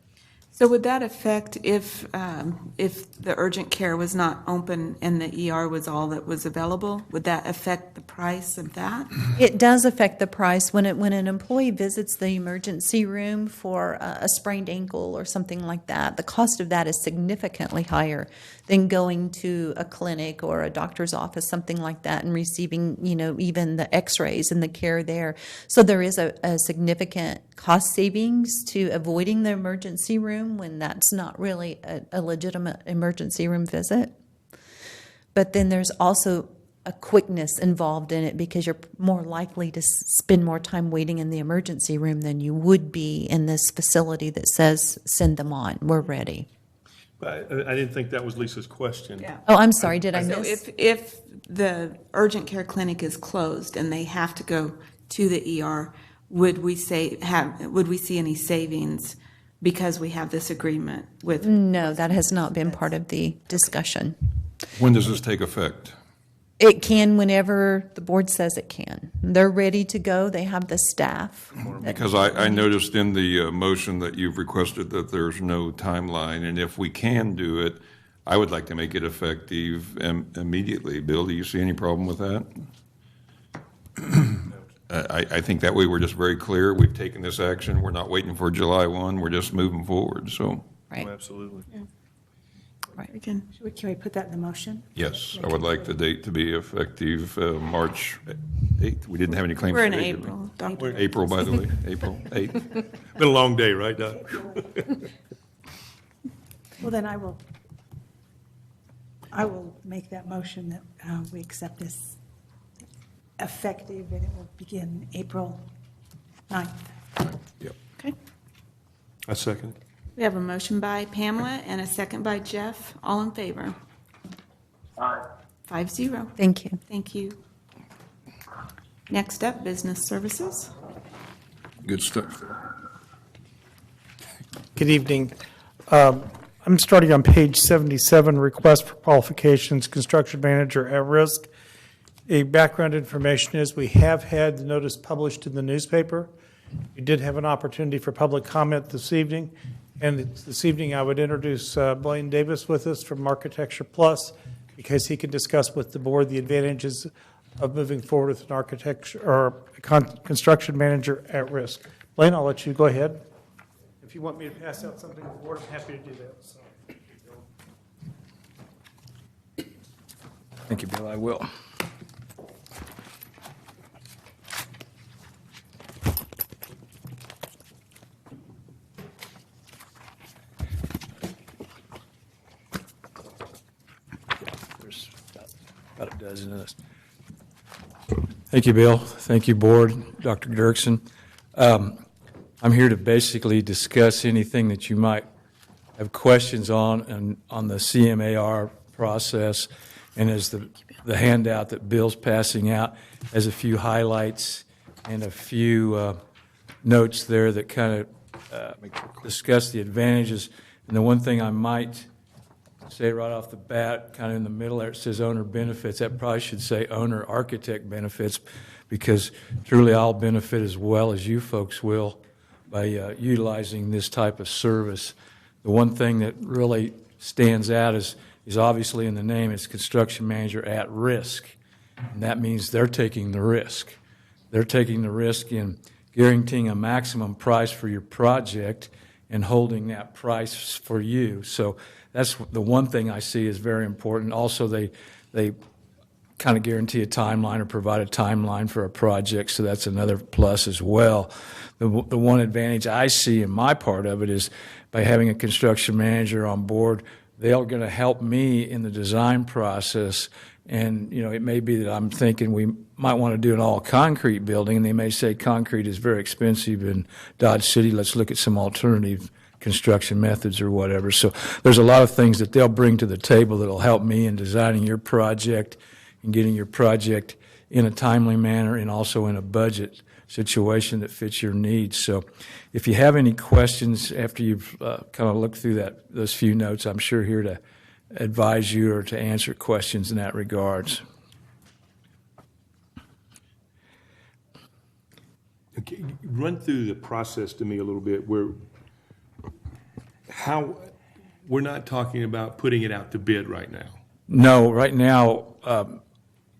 So would that affect if the urgent care was not open and the ER was all that was available? Would that affect the price of that? It does affect the price. When an employee visits the emergency room for a sprained ankle or something like that, the cost of that is significantly higher than going to a clinic or a doctor's office, something like that, and receiving, you know, even the x-rays and the care there. So there is a significant cost savings to avoiding the emergency room when that's not really a legitimate emergency room visit. But then there's also a quickness involved in it, because you're more likely to spend more time waiting in the emergency room than you would be in this facility that says, send them on, we're ready. I didn't think that was Lisa's question. Yeah. Oh, I'm sorry, did I So miss? if the urgent care clinic is closed and they have to go to the ER, would we see any savings because we have this agreement with? No, that has not been part of the discussion. When does this take effect? It can whenever the board says it can. They're ready to go. They have the staff. Because I noticed in the motion that you've requested that there's no timeline, and if we can do it, I would like to make it effective immediately. Bill, do you see any problem with that? I think that way we're just very clear. We've taken this action. We're not waiting for July 1. We're just moving forward, so. Right. Absolutely. Can we put that in the motion? Yes, I would like the date to be effective March 8th. We didn't have any claims. We're in today, did we? April. Doctor. April, by the way, April 8th. Been a long day, right, Doc? Well, then I will make that motion that we accept this effective, and it will begin April 9th. Yep. Okay. I second. We have a motion by Pamela and a second by Jeff. All in favor? Aye. 5-0. Thank you. Thank you. Next up, business services. Good stuff. Good evening. I'm starting on page 77, request for qualifications, construction manager at risk. A background information is we have had the notice published in the newspaper. We did have an opportunity for public comment this evening. And this evening I would introduce Blaine Davis with us from Architecture Plus, because he can discuss with the board the advantages of moving forward with an architecture or construction manager at risk. Blaine, I'll let you go ahead. If you want me to pass out something to the board, I'm happy to do that. So. Thank you, Bill. I will. There's about a dozen of us. Thank you, Bill. Thank you, board. Dr. Dirksen. I'm here to basically discuss anything that you might have questions on the CMAR process. And as the handout that Bill's passing out has a few highlights and a few notes there that kind of discuss the advantages. And the one thing I might say right off the bat, kind of in the middle there, it says owner benefits. That probably should say owner architect benefits, because truly I'll benefit as well as you folks will by utilizing this type of service. The one thing that really stands out is obviously in the name, it's construction manager at risk. And that means they're taking the risk. They're taking the risk in guaranteeing a maximum price for your project and holding that price for you. So that's the one thing I see is very important. Also, they kind of guarantee a timeline or provide a timeline for a project, so that's another plus as well. The one advantage I see in my part of it is by having a construction manager on board, they're going to help me in the design process. And, you know, it may be that I'm thinking we might want to do an all-concrete building, and they may say concrete is very expensive in Dodge City. Let's look at some alternative construction methods or whatever. So there's a lot of things that they'll bring to the table that will help me in designing your project and getting your project in a timely manner and also in a budget situation that fits your needs. So if you have any questions after you've kind of looked through those few notes, I'm sure here to advise you or to answer questions in that regards. Okay, run through the process to me a little bit. We're not talking about putting it out to bid right now. No, right now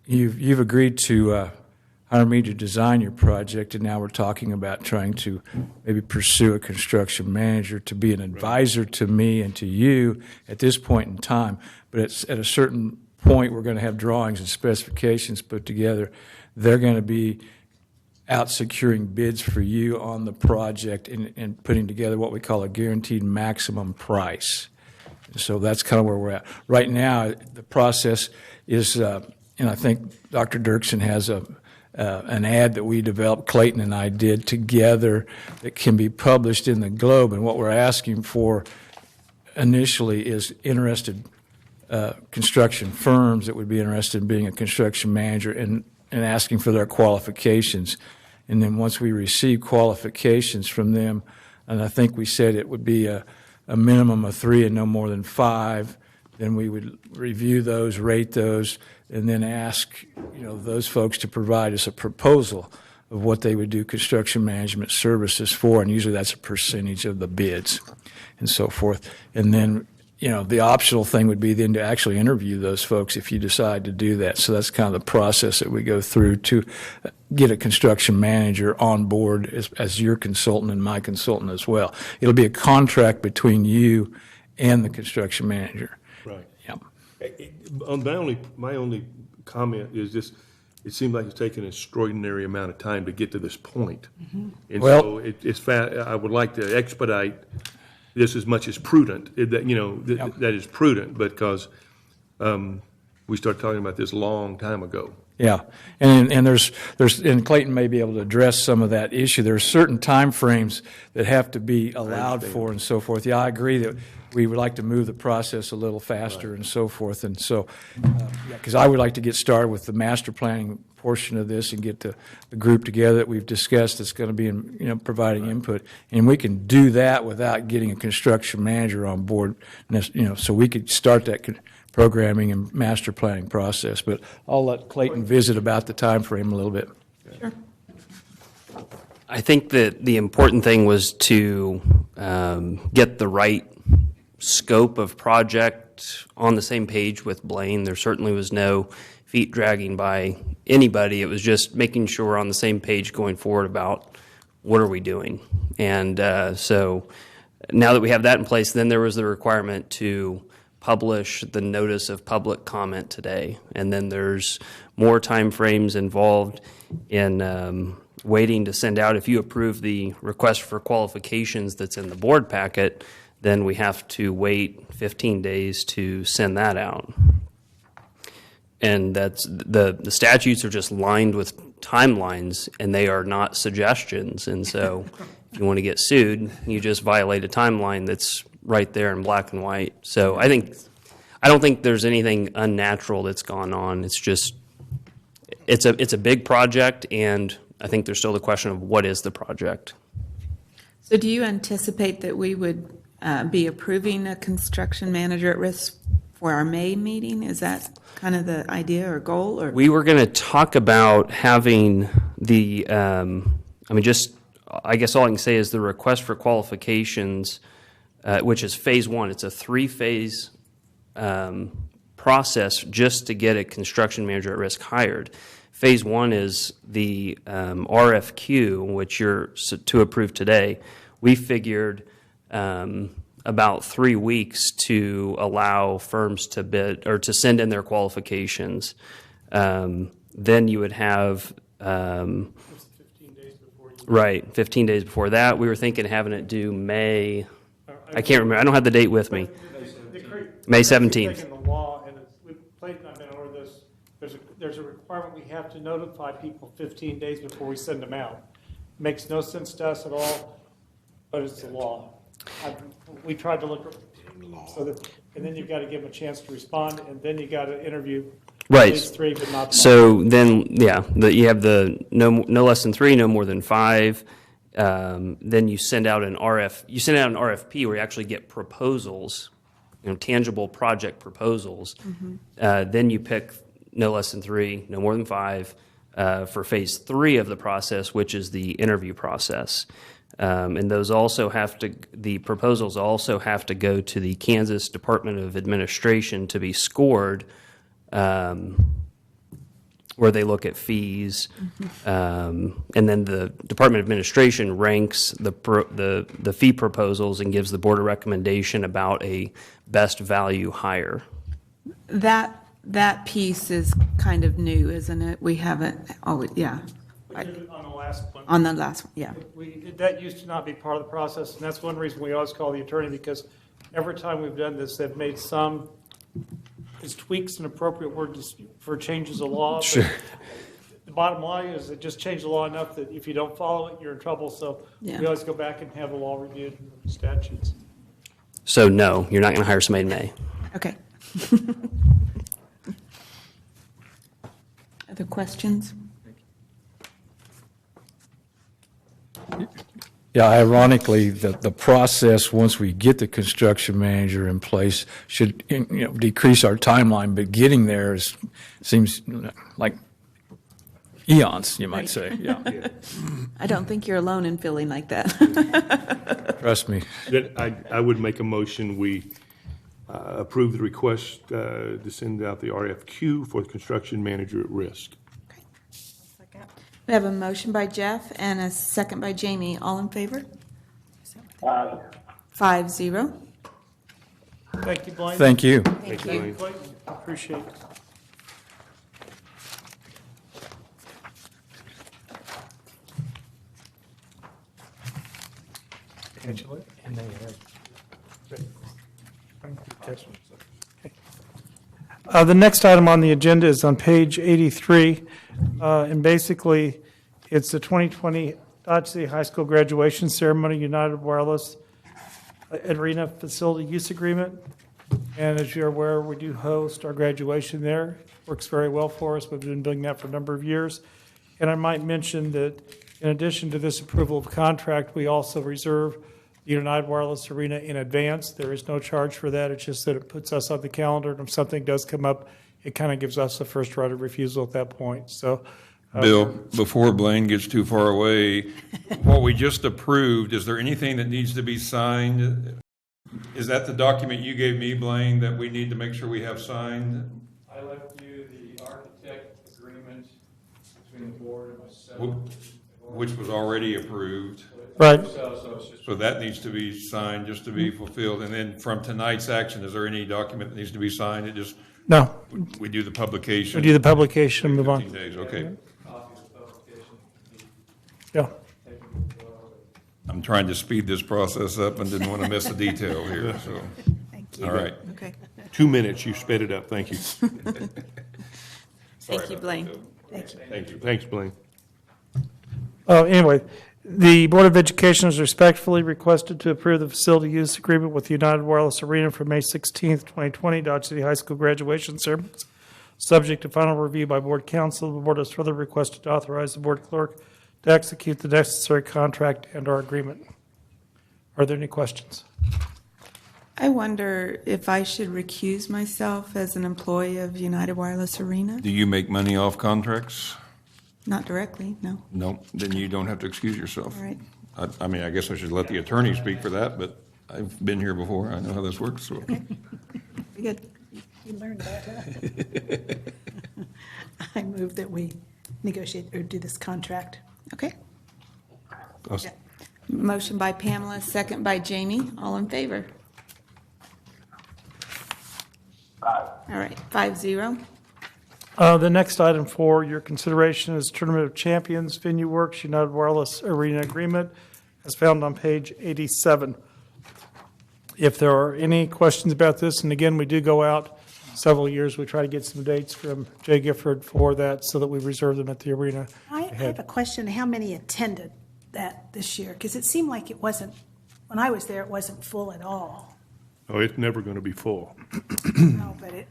you've agreed to hire me to design your project, and now we're talking about trying to maybe pursue a construction manager to be an advisor to me and to you at this point in time. But it's at a certain point we're going to have drawings and specifications put together. They're going to be out securing bids for you on the project and putting together what we call a guaranteed maximum price. So that's kind of where we're at. Right now, the process is, and I think Dr. Dirksen has an ad that we developed, Clayton and I did together, that can be published in the Globe. And what we're asking for initially is interested construction firms that would be interested in being a construction manager and asking for their qualifications. And then once we receive qualifications from them, and I think we said it would be a minimum of 3 and no more than 5, then we would review those, rate those, and then ask, you know, those folks to provide us a proposal of what they would do construction management services for, and usually that's a percentage of the bids and so forth. And then, you know, the optional thing would be then to actually interview those folks if you decide to do that. So that's kind of the process that we go through to get a construction manager on board as your consultant and my consultant as well. It'll be a contract between you and the construction manager. Right. Yeah. My only comment is this: it seems like it's taken an extraordinary amount of time to get to this point. Mm-hmm. And so I would like to expedite this as much as prudent. That is prudent, because we started talking about this a long time ago. Yeah, and there's and Clayton may be able to address some of that issue. There are certain time frames that have to be allowed for and so forth. Yeah, I agree that we would like to move the process a little faster and so forth. And so, because I would like to get started with the master planning portion of this and get the group together that we've discussed that's going to be, providing input. And we can do that without getting a construction manager on board, so we could start that programming and master planning process. But I'll let Clayton visit about the time frame a little bit. Sure. I think that the important thing was to get the right scope of project on the same page with Blaine. There certainly was no feet dragging by anybody. It was just making sure we're on the same page going forward about what are we doing. And so now that we have that in place, then there was the requirement to publish the notice of public comment today. And then there's more time frames involved in waiting to send out. If you approve the request for qualifications that's in the board packet, then we have to wait 15 days to send that out. And that's the statutes are just lined with timelines, and they are not suggestions. And so if you want to get sued, you just violate a timeline that's right there in black and white. So I don't think there's anything unnatural that's gone on. It's just it's a big project, and I think there's still the question of what is the project. So do you anticipate that we would be approving a construction manager at risk for our May meeting? Is that kind of the idea or goal? Or We were going to talk about having the, I guess all I can say is the request for qualifications, which is phase one. It's a 3-phase process just to get a construction manager at risk hired. Phase one is the RFQ, which you're to approve today. We figured about 3 weeks to allow firms to bid or to send in their qualifications. Then you would have 15 days before you. right 15 days before that. We were thinking having it due May. I can't remember. I don't have the date with me. May 17th. Taking the law, and Clayton and I've been over this. There's a requirement we have to notify people 15 days before we send them out. Makes no sense to us at all, but it's the law. We tried to look so that, and then you've got to give them a chance to respond, and then you got to interview Right. at least 3, but not 5. So then, you have the no less than 3, no more than 5. Then you send out an RFP where you actually get proposals, tangible project proposals. Mm-hmm. Then you pick no less than 3, no more than 5 for phase 3 of the process, which is the interview process. And those also the proposals also have to go to the Kansas Department of Administration to be scored, where they look at fees. Mm-hmm. And then the Department of Administration ranks the fee proposals and gives the board a recommendation about a best value hire. That piece is kind of new, isn't it? We haven't always, yeah. We did it on the last one. On the last one, yeah. That used to not be part of the process, and that's one reason we always call the attorney, because every time we've done this, they've made some, is tweaks an appropriate word for changes of law? Sure. The bottom line is it just changed the law enough that if you don't follow it, you're in trouble, so Yeah. we always go back and have the law reviewed and the statutes. So no, you're not going to hire somebody in May. Okay. Other questions? Yeah, ironically, the process, once we get the construction manager in place, should, decrease our timeline, but getting there seems like eons, you might say, yeah. I don't think you're alone in feeling like that. Trust me. I would make a motion, we approve the request to send out the RFQ for the construction manager at risk. We have a motion by Jeff and a second by Jamie. All in favor? Aye. 5-0. Thank you, Blaine. Thank you. Thank you. Blaine. Clayton, appreciate it. The next item on the agenda is on page 83, and basically, it's the 2020 Dodge City High School graduation ceremony, United Wireless Arena Facility Use Agreement. And as you're aware, we do host our graduation there. Works very well for us. We've been doing that for a number of years. And I might mention that in addition to this approval of contract, we also reserve the United Wireless Arena in advance. There is no charge for that. It's just that it puts us on the calendar, and if something does come up, it kind of gives us the first right of refusal at that point. So, Bill, before Blaine gets too far away, what we just approved, is there anything that needs to be signed? Is that the document you gave me, Blaine, that we need to make sure we have signed? I left you the architect agreement between the board and myself. Which was already approved. Right. So that needs to be signed just to be fulfilled. And then from tonight's action, is there any document that needs to be signed? It just, no. we do the publication. We do the publication and move on. 15 days, okay. Yeah. I'm trying to speed this process up and didn't want to miss a detail here, so. Thank you. All right. Okay. 2 minutes, you sped it up. Thank you. Thank you, Blaine. Thank you. Thank you. Thanks, Blaine. Anyway, the Board of Education is respectfully requested to approve the facility use agreement with United Wireless Arena for May 16th, 2020, Dodge City High School graduation service. Subject to final review by Board Council, the Board has further requested to authorize the Board Clerk to execute the necessary contract and our agreement. Are there any questions? I wonder if I should recuse myself as an employee of United Wireless Arena? Do you make money off contracts? Not directly, no. No, then you don't have to excuse yourself. All right. I mean, I guess I should let the attorney speak for that, but I've been here before. I know how this works, so. Very good. You learned that, huh? I move that we negotiate or do this contract. Okay. Motion by Pamela, second by Jamie. All in favor? All right, 5-0. The next item for your consideration is Tournament of Champions Venue Works United Wireless Arena Agreement, as found on page 87. If there are any questions about this, and again, we do go out several years, we try to get some dates from Jay Gifford for that so that we reserve them at the arena. I have a question, how many attended that this year? Because it seemed like it wasn't, when I was there, it wasn't full at all. Oh, it's never going to be full. No, but it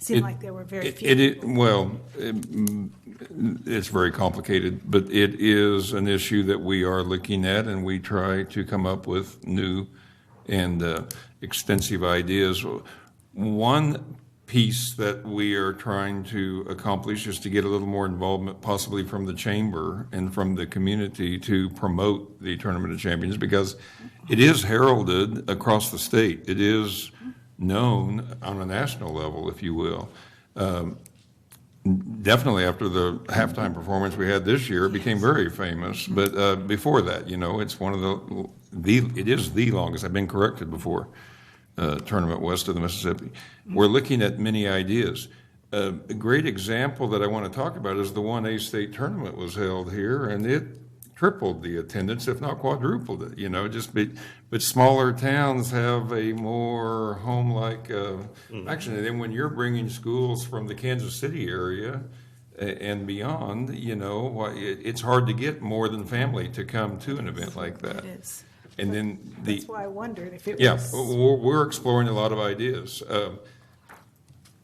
seemed like there were very few. It's very complicated, but it is an issue that we are looking at, and we try to come up with new and extensive ideas. One piece that we are trying to accomplish is to get a little more involvement, possibly from the chamber and from the community, to promote the Tournament of Champions, because it is heralded across the state. It is known on a national level, if you will. Definitely after the halftime performance we had this year, it became very famous. But before that, you know, it's one of it is the longest, I've been corrected before, tournament west of the Mississippi. We're looking at many ideas. A great example that I want to talk about is the 1A state tournament was held here, and it tripled the attendance, if not quadrupled it, you know, but smaller towns have a more home-like action. And then when you're bringing schools from the Kansas City area and beyond, you know, it's hard to get more than family to come to an event like that. It is. And then that's why I wondered if it was. Yeah, we're exploring a lot of ideas.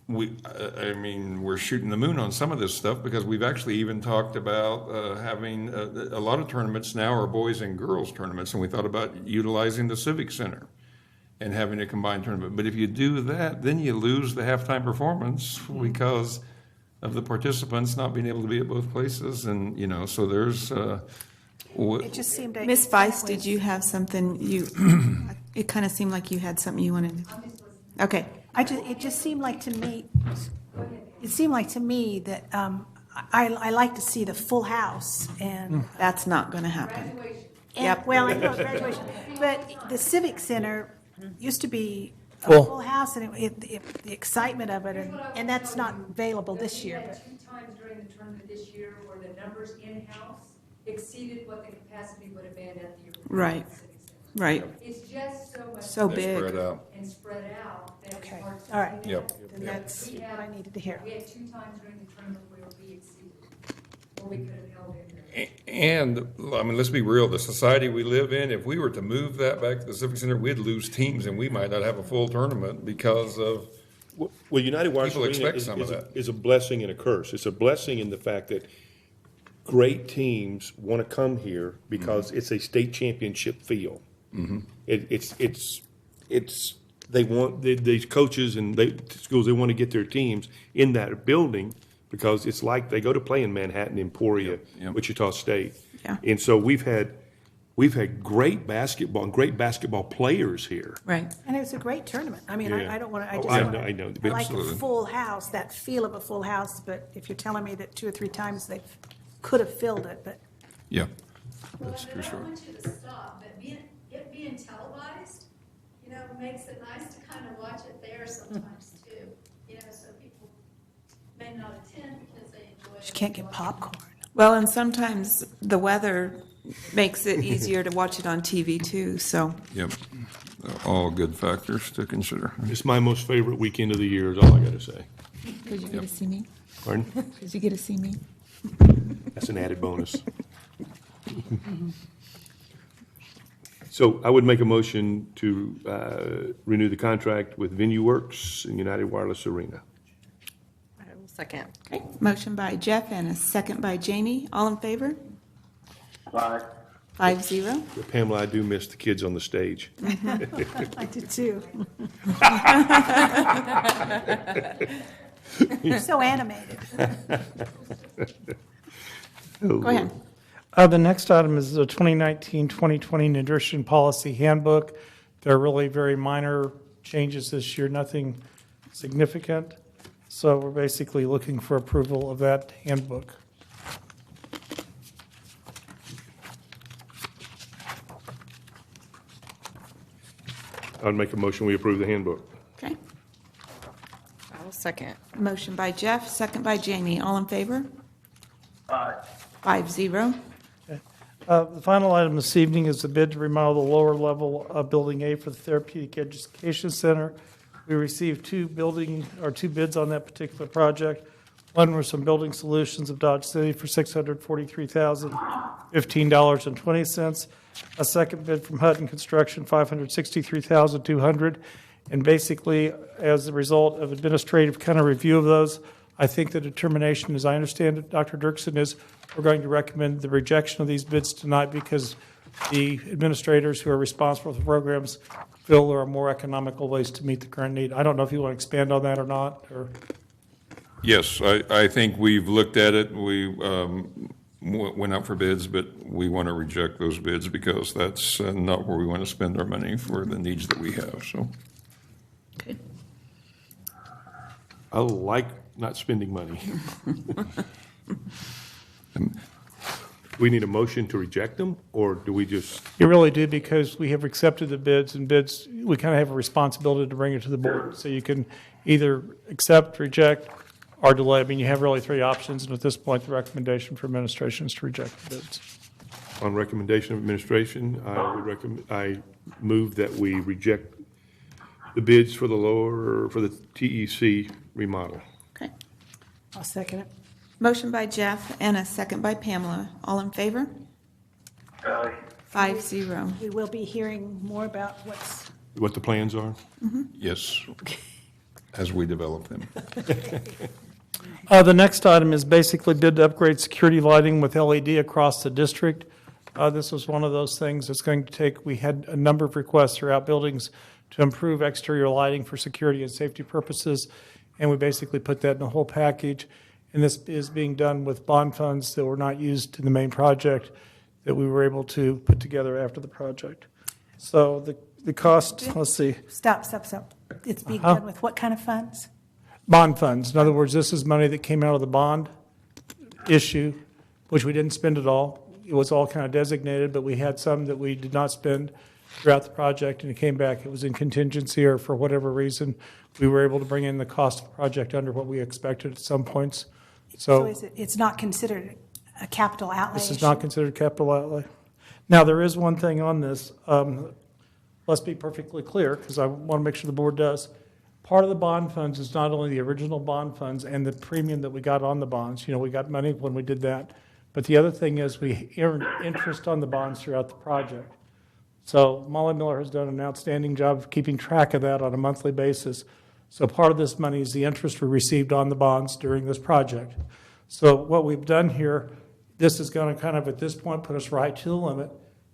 I mean, we're shooting the moon on some of this stuff because we've actually even talked about having a lot of tournaments now are boys and girls tournaments, and we thought about utilizing the Civic Center and having a combined tournament. But if you do that, then you lose the halftime performance because of the participants not being able to be at both places, and you know, so there's. It just seemed like Ms. Weiss, did you have something it kind of seemed like you had something you wanted to. Okay. It just seemed like to me, that I like to see the full house, and That's not going to happen. Yep. Well, I know graduation, but the Civic Center used to be a Full. full house, and the excitement of it, and that's not available this year. We had 2 times during the tournament this year where the numbers in-house exceeded what the capacity would have been at the. Right. Right. It's just so much. So big. Spread out. And spread out. That it's Okay, hard to all right. see. Yep. Then that's what I needed to hear. We had 2 times during the tournament where we exceeded. what we could have held in there. And, I mean, let's be real, the society we live in, if we were to move that back to the Civic Center, we'd lose teams and we might not have a full tournament because of, Well, United Wireless People Arena expect some of that. is a blessing and a curse. It's a blessing in the fact that great teams want to come here because it's a state championship feel. They want, these coaches and schools, they want to get their teams in that building because it's like they go to play in Manhattan, Emporia, Wichita State. Yeah. And so we've had great basketball and great basketball players here. Right. And it was a great tournament. I mean, Yeah. I don't want to, I Oh, just I want know- I know. I like Absolutely. a full house, that feel of a full house, but if you're telling me that 2 or 3 times they could have filled it, but yeah. Well, That's and true I story. don't want you to stop, but it being televised, makes it nice to kind of watch it there sometimes too. So people may not attend because they enjoy it. you can't get popcorn. Well, and sometimes the weather makes it easier to watch it on TV too, so. Yep. All good factors to consider. It's my most favorite weekend of the year, is all I got to say. Because you get to see me. Pardon? Because you get to see me. That's an added bonus. So I would make a motion to renew the contract with Venue Works and United Wireless Arena. Second. Okay, motion by Jeff and a second by Jamie. All in favor? Aye. 5-0. Pamela, I do miss the kids on the stage. I did too. You're so animated. Go ahead. The next item is the 2019-2020 Nutrition Policy Handbook. There are really very minor changes this year, nothing significant. So we're basically looking for approval of that handbook. I would make a motion, we approve the handbook. Okay, I'll second. motion by Jeff, second by Jamie. All in favor? Aye. 5-0. The final item this evening is the bid to remodel the lower level of Building A for the Therapeutic Education Center. We received two bids on that particular project. One was from Building Solutions of Dodge City for $643,015.20. A second bid from Hutton Construction, $563,200. And basically, as a result of administrative kind of review of those, I think the determination, as I understand it, Dr. Dirksen, is we're going to recommend the rejection of these bids tonight because the administrators who are responsible for the programs feel there are more economical ways to meet the current need. I don't know if you want to expand on that or not, or. Yes, I think we've looked at it. We went out for bids, but we want to reject those bids because that's not where we want to spend our money for the needs that we have, so. Okay. I like not spending money. We need a motion to reject them, or do we just? You really do, because we have accepted the bids, and bids, we kind of have a responsibility to bring it to the board. So you can either accept, reject, or delay. I mean, you have really 3 options, and at this point, the recommendation for administration is to reject the bids. On recommendation of administration, I move that we reject the bids for the TEC remodel. Okay. I'll second it. Motion by Jeff and a second by Pamela. All in favor? Aye. 5-0. We will be hearing more about What the plans are? Yes, as we develop them. The next item is basically bid to upgrade security lighting with LED across the district. This was one of those things that's going to take, we had a number of requests throughout buildings to improve exterior lighting for security and safety purposes, and we basically put that in the whole package. And this is being done with bond funds that were not used in the main project that we were able to put together after the project. So the cost, let's see. Stop. It's being done with what kind of funds? Bond funds. In other words, this is money that came out of the bond issue, which we didn't spend at all. It was all kind of designated, but we had some that we did not spend throughout the project, and it came back. It was in contingency, or for whatever reason, we were able to bring in the cost of the project under what we expected at some points. So It's not considered a capital outlay? this is not considered capital outlay. Now, there is one thing on this. Let's be perfectly clear, because I want to make sure the board does. Part of the bond funds is not only the original bond funds and the premium that we got on the bonds. You know, we got money when we did that. But the other thing is we earned interest on the bonds throughout the project. So Molly Miller has done an outstanding job of keeping track of that on a monthly basis. So part of this money is the interest we received on the bonds during this project. So what we've done here, this is going to kind of at this point put us right to the limit.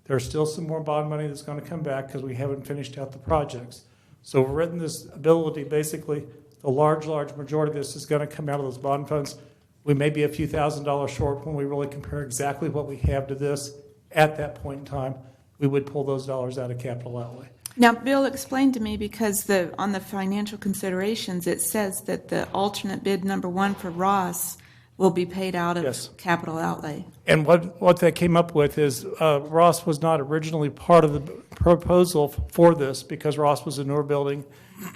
There's still some more bond money that's going to come back because we haven't finished out the projects. So we've written this ability, basically the large majority of this is going to come out of those bond funds. We may be a few $1,000s short when we really compare exactly what we have to this at that point in time. We would pull those dollars out of capital outlay. Now, Bill, explain to me, because on the financial considerations, it says that the alternate bid number 1 for Ross will be paid out of capital outlay. And what they came up with is Ross was not originally part of the proposal for this because Ross was a newer building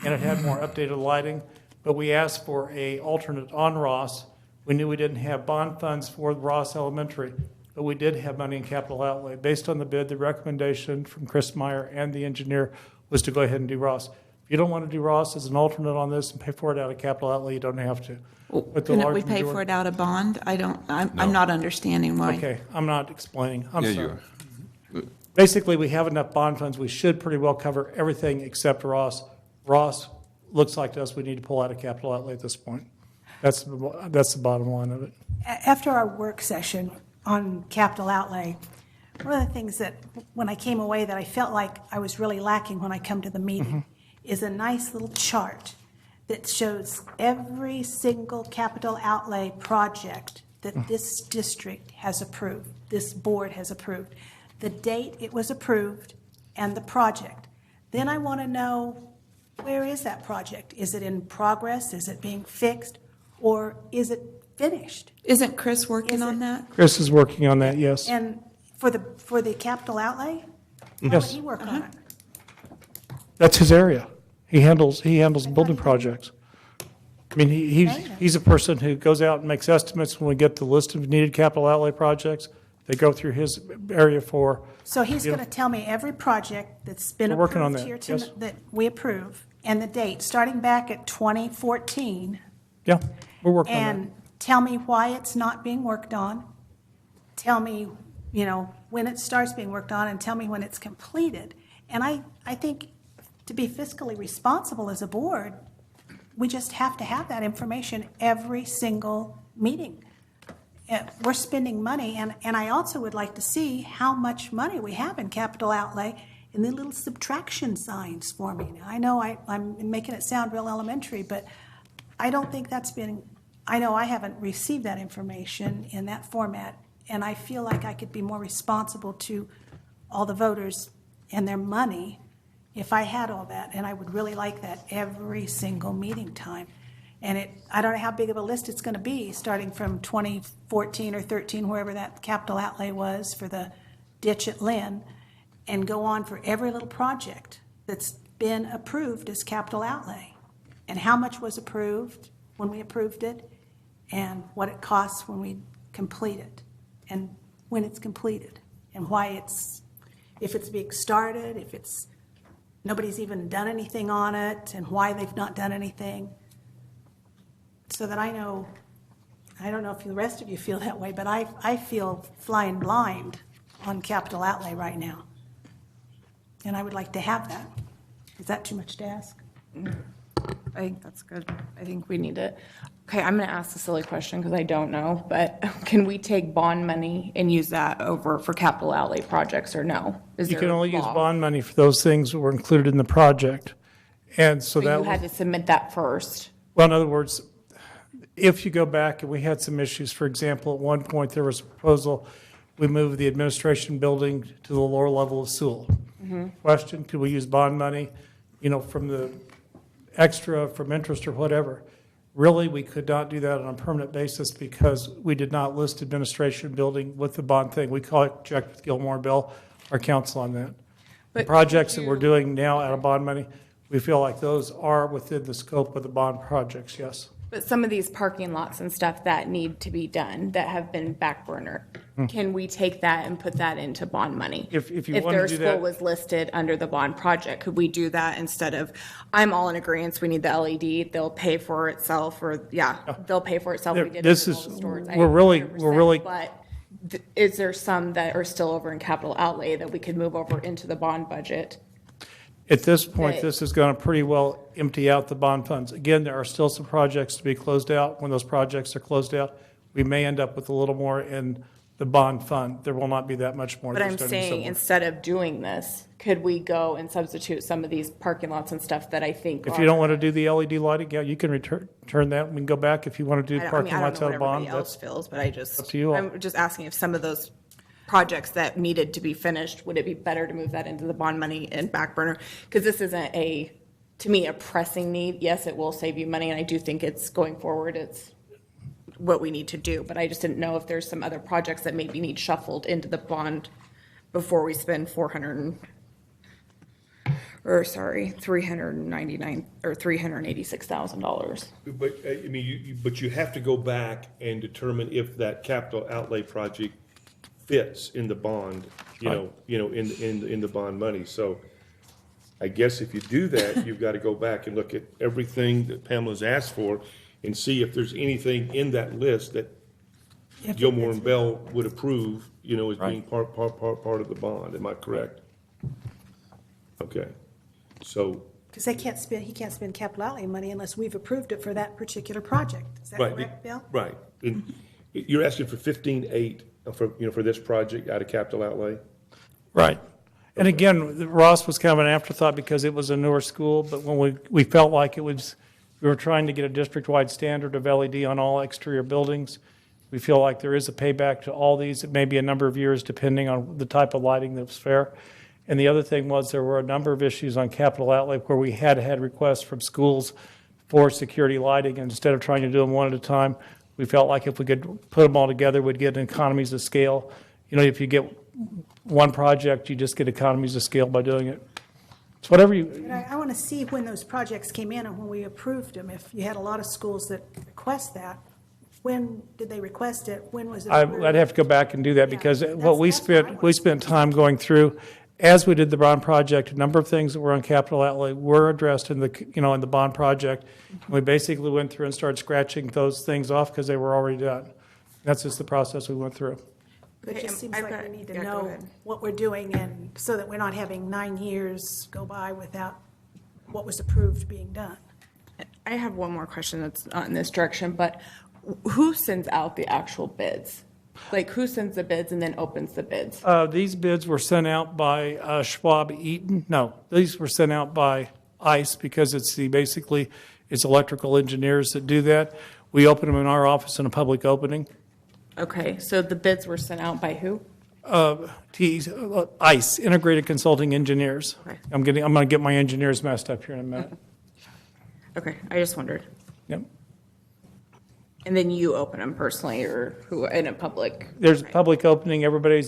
and it had more updated lighting. But we asked for an alternate on Ross. We knew we didn't have bond funds for Ross Elementary, but we did have money in capital outlay. Based on the bid, the recommendation from Chris Meyer and the engineer was to go ahead and do Ross. If you don't want to do Ross as an alternate on this and pay for it out of capital outlay, you don't have to. Couldn't we pay for it out of bond? I'm not understanding why. Okay, I'm not explaining. I'm Yeah, sorry. you are. Basically, we have enough bond funds. We should pretty well cover everything except Ross. Ross looks like to us we need to pull out of capital outlay at this point. That's the bottom line of it. After our work session on capital outlay, one of the things that when I came away that I felt like I was really lacking when I come to the meeting is a nice little chart that shows every single capital outlay project that this district has approved, this board has approved, the date it was approved, and the project. Then I want to know, where is that project? Is it in progress? Is it being fixed? Or is it finished? Isn't Chris working on that? Chris is working on that, yes. And for the capital outlay? How Yes. would he work on it? That's his area. He handles building projects. I mean, he's a person who goes out and makes estimates when we get the list of needed capital outlay projects. They go through his area for. So he's going to tell me every project that's been We're working on approved that, here yes. that we approve, and the date, starting back at 2014, Yeah, we're working on that. and tell me why it's not being worked on. Tell me, when it starts being worked on, and tell me when it's completed. And I think to be fiscally responsible as a board, we just have to have that information every single meeting. We're spending money, and I also would like to see how much money we have in capital outlay in the little subtraction signs for me. Now, I know I'm making it sound real elementary, but I don't think that's been, I know I haven't received that information in that format, and I feel like I could be more responsible to all the voters and their money if I had all that, and I would really like that every single meeting time. And I don't know how big of a list it's going to be, starting from 2014 or 13, wherever that capital outlay was for the ditch at Lynn, and go on for every little project that's been approved as capital outlay. And how much was approved when we approved it, and what it costs when we complete it, and when it's completed, and why if it's being started, if nobody's even done anything on it, and why they've not done anything. So that I know, I don't know if the rest of you feel that way, but I feel flying blind on capital outlay right now. And I would like to have that. Is that too much to ask? I think that's good. I think we need it. Okay, I'm going to ask a silly question because I don't know, but can we take bond money and use that over for capital outlay projects or no? You can only use bond money for those things that were included in the project. And so But that you had to submit that first. Well, in other words, if you go back, and we had some issues, for example, at one point there was a proposal, we moved the administration building to the lower level of Sewell. Question, could we use bond money, from the extra, from interest or whatever? Really, we could not do that on a permanent basis because we did not list administration building with the bond thing. We checked with Gilmore Bill, our counsel on that. The projects that we're doing now out of bond money, we feel like those are within the scope of the bond projects, yes. But some of these parking lots and stuff that need to be done that have been back burner, can we take that and put that into bond money? If you If want their to do school that, was listed under the bond project, could we do that instead of, I'm all in agreement, we need the LED, they'll pay for itself, or, they'll pay for itself. We did it this in is, all the stores. I we're really, 100%, but is there some that are still over in capital outlay that we could move over into the bond budget? At this point, That- this is going to pretty well empty out the bond funds. Again, there are still some projects to be closed out. When those projects are closed out, we may end up with a little more in the bond fund. There will not be that much more. But They're I'm starting saying, somewhere. instead of doing this, could we go and substitute some of these parking lots and stuff that I think If are- you don't want to do the LED lighting, yeah, you can turn that. We can go back if you want to do I parking don't lots know out what of bond. everybody else That's feels, but I just, up to you all. I'm just asking if some of those projects that needed to be finished, would it be better to move that into the bond money and back burner? Because this isn't to me, a pressing need. Yes, it will save you money, and I do think it's going forward, it's what we need to do. But I just didn't know if there's some other projects that maybe need shuffled into the bond before we spend $399 or $386,000. But, I mean, but you have to go back and determine if that capital outlay project fits in the bond, in the bond money. So I guess if you do that, you've got to go back and look at everything that Pamela's asked for and see if there's anything in that list that Gilmore and Bell would approve, as being part of the bond. Am I correct? Okay. So. Because he can't spend capital outlay money unless we've approved it for that particular project. Is that correct, Bill? Right. And you're asking for 15.8 for this project out of capital outlay? Right. And again, Ross was kind of an afterthought because it was a newer school, but when we felt like we were trying to get a district-wide standard of LED on all exterior buildings. We feel like there is a payback to all these. It may be a number of years depending on the type of lighting that was fair. And the other thing was there were a number of issues on capital outlay where we had requests from schools for security lighting. And instead of trying to do them one at a time, we felt like if we could put them all together, we'd get economies of scale. If you get one project, you just get economies of scale by doing it. It's whatever you. But I want to see when those projects came in and when we approved them. If you had a lot of schools that request that, when did they request it? When was it approved? I'd have to go back and do that because what we that's what I we spent time going through as we did the bond project. A number of things that were on capital outlay were addressed in the bond project. We basically went through and started scratching those things off because they were already done. That's just the process we went through. It just seems like we need to go know ahead. what we're doing, and so that we're not having 9 years go by without what was approved being done. I have one more question that's not in this direction, but who sends out the actual bids? Like, who sends the bids and then opens the bids? These bids were sent out by Schwab Eaton. No, these were sent out by ICE because it's electrical engineers that do that. We open them in our office in a public opening. Okay, so the bids were sent out by who? ICE, Integrated Consulting Engineers. Okay. I'm going to get my engineers messed up here in a minute. Okay, I just wondered. Yep. And then you open them personally or who in a public? There's a public opening. Anybody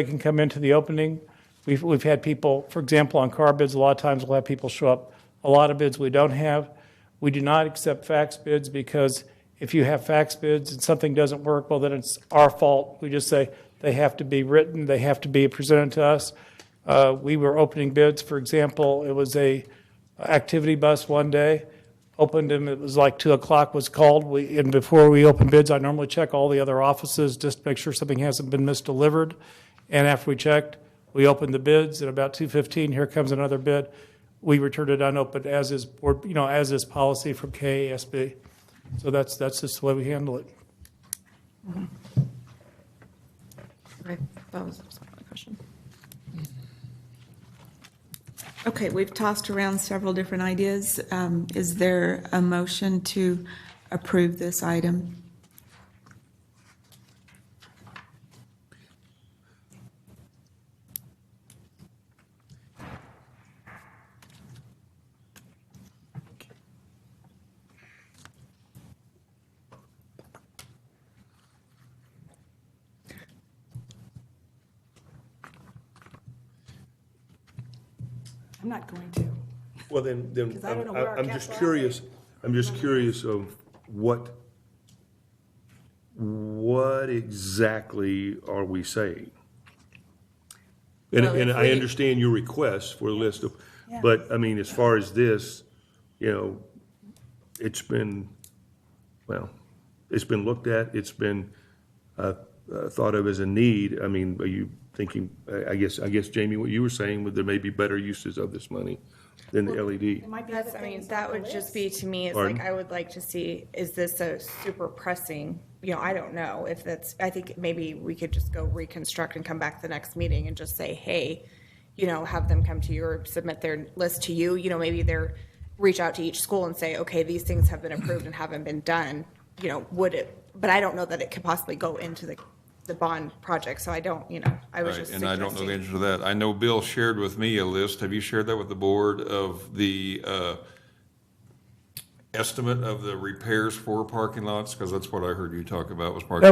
can come into the opening. We've had people, for example, on car bids, a lot of times we'll have people show up. A lot of bids we don't have. We do not accept fax bids because if you have fax bids and something doesn't work, well, then it's our fault. We just say they have to be written, they have to be presented to us. We were opening bids, for example, it was a activity bus one day, opened them, it was like 2 o'clock was called. And before we open bids, I normally check all the other offices just to make sure something hasn't been misdelivered. And after we checked, we opened the bids, at about 2:15, here comes another bid. We returned it unopened as is policy from KASB. So that's just the way we handle it. Okay, that was my question. Okay, we've tossed around several different ideas. Is there a motion to approve this item? I'm not going to. Well, then, 'Cause I don't know where our I'm just capital curious, of what exactly are we saying? And I understand your request for a list of, but, I mean, as far as this, it's been looked at, it's been thought of as a need. I mean, are you thinking, I guess, Jamie, what you were saying, there may be better uses of this money than the LED? That would just be, to me, it's Pardon? like, I would like to see, is this a super pressing, I don't know if that's, I think maybe we could just go reconstruct and come back to the next meeting and just say, hey, have them come to you or submit their list to you, maybe reach out to each school and say, okay, these things have been approved and haven't been done, would it, but I don't know that it could possibly go into the bond project, so I don't, I was Right, just and I don't know the suggesting. answer to that. I know Bill shared with me a list. Have you shared that with the board of the estimate of the repairs for parking lots? Because that's what I heard you talk about was parking.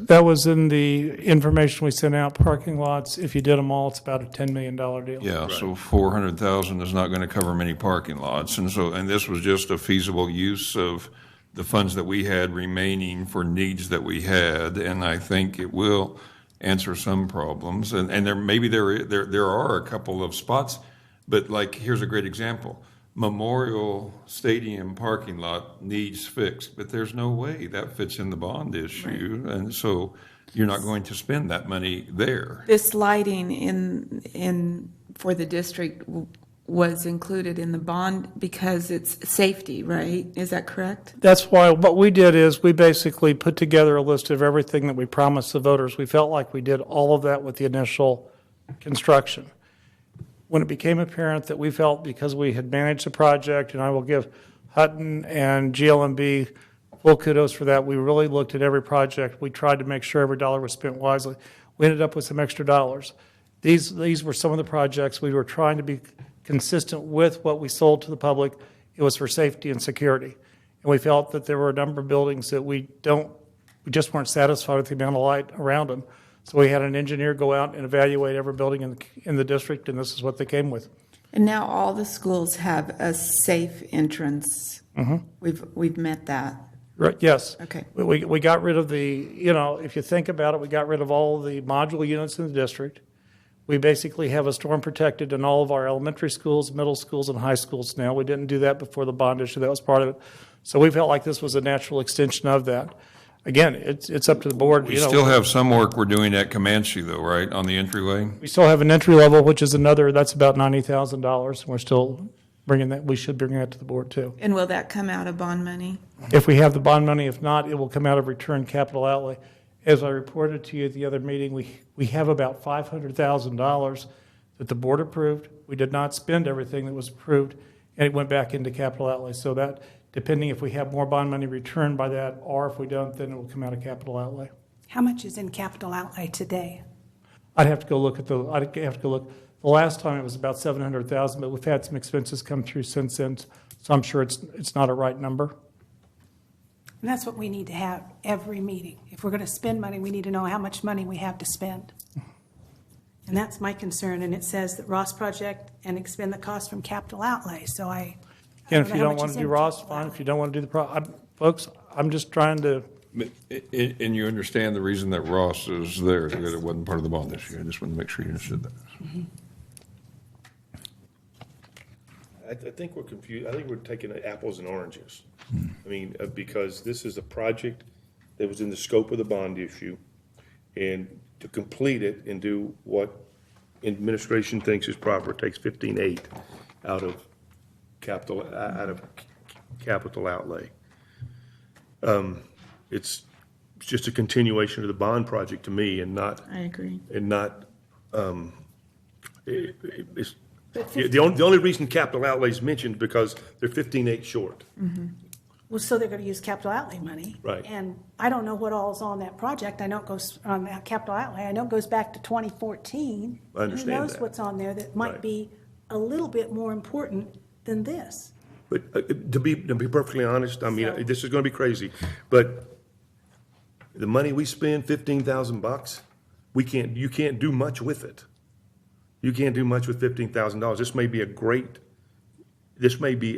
That was in the information we sent out, parking lots. If you did them all, it's about a $10 million deal. Yeah, so 400,000 is not going to cover many parking lots. And this was just a feasible use of the funds that we had remaining for needs that we had. And I think it will answer some problems. And there are a couple of spots, but like, here's a great example. Memorial Stadium parking lot needs fixed, but there's no way that fits in the bond issue. Right. And so you're not going to spend that money there. This lighting in for the district was included in the bond because it's safety, right? Is that correct? That's why what we did is we basically put together a list of everything that we promised the voters. We felt like we did all of that with the initial construction. When it became apparent that we felt because we had managed the project, and I will give Hutton and GLMB full kudos for that, we really looked at every project. We tried to make sure every dollar was spent wisely. We ended up with some extra dollars. These were some of the projects we were trying to be consistent with what we sold to the public. It was for safety and security. And we felt that there were a number of buildings that we just weren't satisfied with the amount of light around them. So we had an engineer go out and evaluate every building in the district, and this is what they came with. And now all the schools have a safe entrance. Mm-hmm. We've met that. Right, yes. Okay. We got rid of if you think about it, we got rid of all the module units in the district. We basically have a storm protected in all of our elementary schools, middle schools, and high schools now. We didn't do that before the bond issue. That was part of it. So we felt like this was a natural extension of that. Again, it's up to the board. We still have some work we're doing at Comanche, though, right, on the entryway? We still have an entry level, which is that's about $90,000. We're still bringing that. We should bring that to the board, too. And will that come out of bond money? If we have the bond money. If not, it will come out of return capital outlay. As I reported to you at the other meeting, we have about $500,000 that the board approved. We did not spend everything that was approved, and it went back into capital outlay. So that, depending if we have more bond money returned by that, or if we don't, then it will come out of capital outlay. How much is in capital outlay today? I'd have to go look. The last time it was about $700,000, but we've had some expenses come through since then, so I'm sure it's not a right number. And that's what we need to have every meeting. If we're going to spend money, we need to know how much money we have to spend. And that's my concern. And it says that Ross project and expend the cost from capital outlay. So And if you don't want to do Ross, fine. If you don't want to do folks, I'm just trying to. And you understand the reason that Ross is there, that it wasn't part of the bond issue. I just wanted to make sure you understood that. Mm-hmm. I think we're confused. I think we're taking apples and oranges. I mean, because this is a project that was in the scope of the bond issue, and to complete it and do what administration thinks is proper, it takes 15.8 out of capital outlay. It's just a continuation of the bond project to me, and not. I agree. And not. The only reason capital outlay is mentioned because they're 15.8 short. Mm-hmm. Well, so they're going to use capital outlay money. Right. And I don't know what all is on that project. I know it goes on that capital outlay. I know it goes back to 2014. I understand Who knows that. what's on there that might Right. be a little bit more important than this? But to be perfectly honest, I mean, this is going to be crazy, but the money we spend, $15,000, you can't do much with it. You can't do much with $15,000. This may be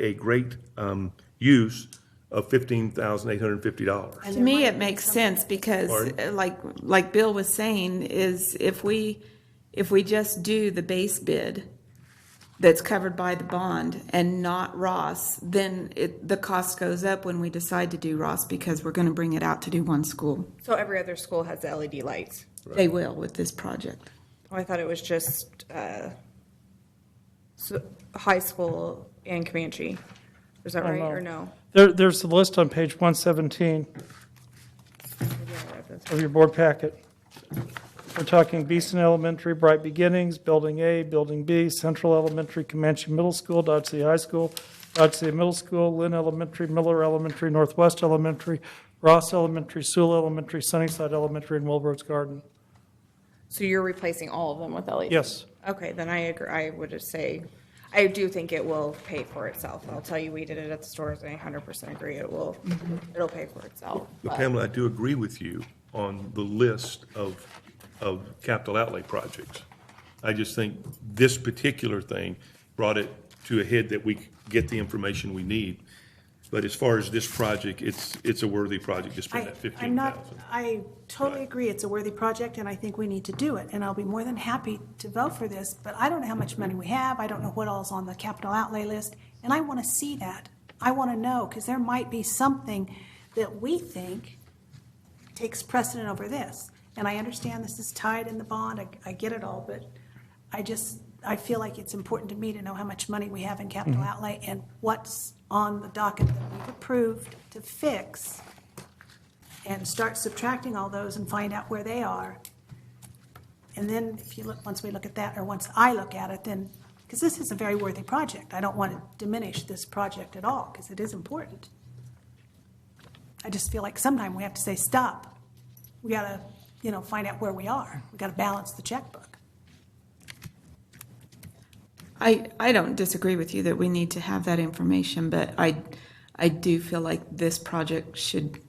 a great use of $15,850. To me, it makes sense because, like Bill was saying, is if we just do the base bid that's covered by the bond and not Ross, then the cost goes up when we decide to do Ross because we're going to bring it out to do one school. So every other school has the LED lights. They will with this project. Oh, I thought it was just high school and Comanche. Is that right or no? There's the list on page 117 of your board packet. We're talking Beeson Elementary, Bright Beginnings, Building A, Building B, Central Elementary, Comanche Middle School, Dodge City High School, Dodge City Middle School, Lynn Elementary, Miller Elementary, Northwest Elementary, Ross Elementary, Sewell Elementary, Sunnyside Elementary, and Wilbrow's Garden. So you're replacing all of them with LED? Yes. Okay, then I agree. I would just say, I do think it will pay for itself. I'll tell you, we did it at the stores, and I 100% agree it will. It'll pay for itself. But Pamela, I do agree with you on the list of capital outlay projects. I just think this particular thing brought it to a head that we get the information we need. But as far as this project, it's a worthy project to spend that $15,000. I totally agree, it's a worthy project, and I think we need to do it, and I'll be more than happy to vote for this, but I don't know how much money we have, I don't know what all's on the capital outlay list, and I want to see that. I want to know, because there might be something that we think takes precedent over this. And I understand this is tied in the bond, I get it all, but I feel like it's important to me to know how much money we have in capital outlay and what's on the docket that we've approved to fix, and start subtracting all those and find out where they are. And then if you look, once we look at that, or once I look at it, then, because this is a very worthy project. I don't want to diminish this project at all, because it is important. I just feel like sometime we have to say, stop. We got to, find out where we are. We got to balance the checkbook. I don't disagree with you that we need to have that information, but I do feel like this project should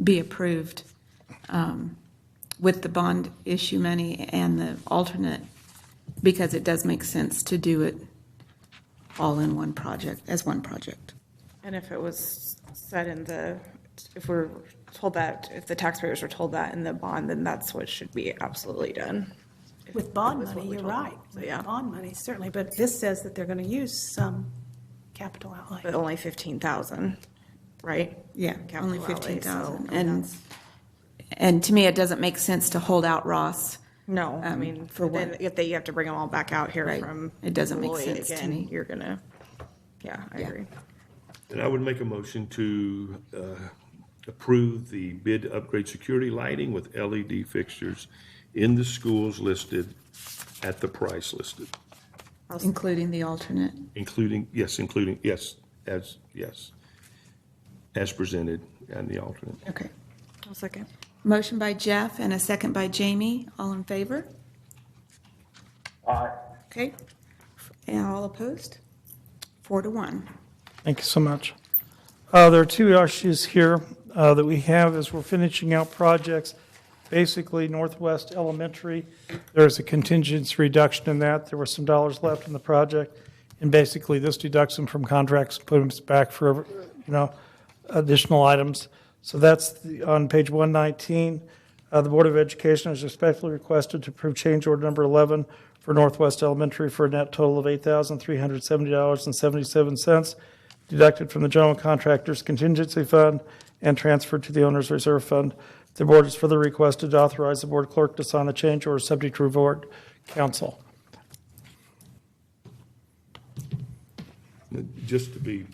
be approved with the bond issue money and the alternate, because it does make sense to do it all in one project, as one project. And if it was said if we're told that, if the taxpayers were told that in the bond, then that's what should be absolutely done. With bond money, you're right. So, yeah. With bond money, certainly, but this says that they're going to use some capital outlay. But only 15,000, right? Yeah, Capital only outlay, 15,000. so, And to me, it doesn't make sense to hold out Ross. No, I mean, for then what? if you have to bring them all back out here Right. from. It doesn't make Beloit sense to again, me. You're gonna, I agree. And I would make a motion to approve the bid to upgrade security lighting with LED fixtures in the schools listed at the price listed, Including the alternate. as presented and the alternate. Okay. I'll second. Motion by Jeff and a second by Jamie. All in favor? Aye. Okay. And all opposed? 4-1. Thank you so much. There are two issues here that we have as we're finishing out projects. Basically, Northwest Elementary, there's a contingency reduction in that. There were some dollars left in the project, and basically this deducts them from contracts, put them back for, additional items. So that's on page 119. The Board of Education is respectfully requested to approve change order number 11 for Northwest Elementary for a net total of $8,370.77, deducted from the general contractor's contingency fund and transferred to the owner's reserve fund. The board is further requested to authorize the board clerk to sign the change order subject to board council. Just to be,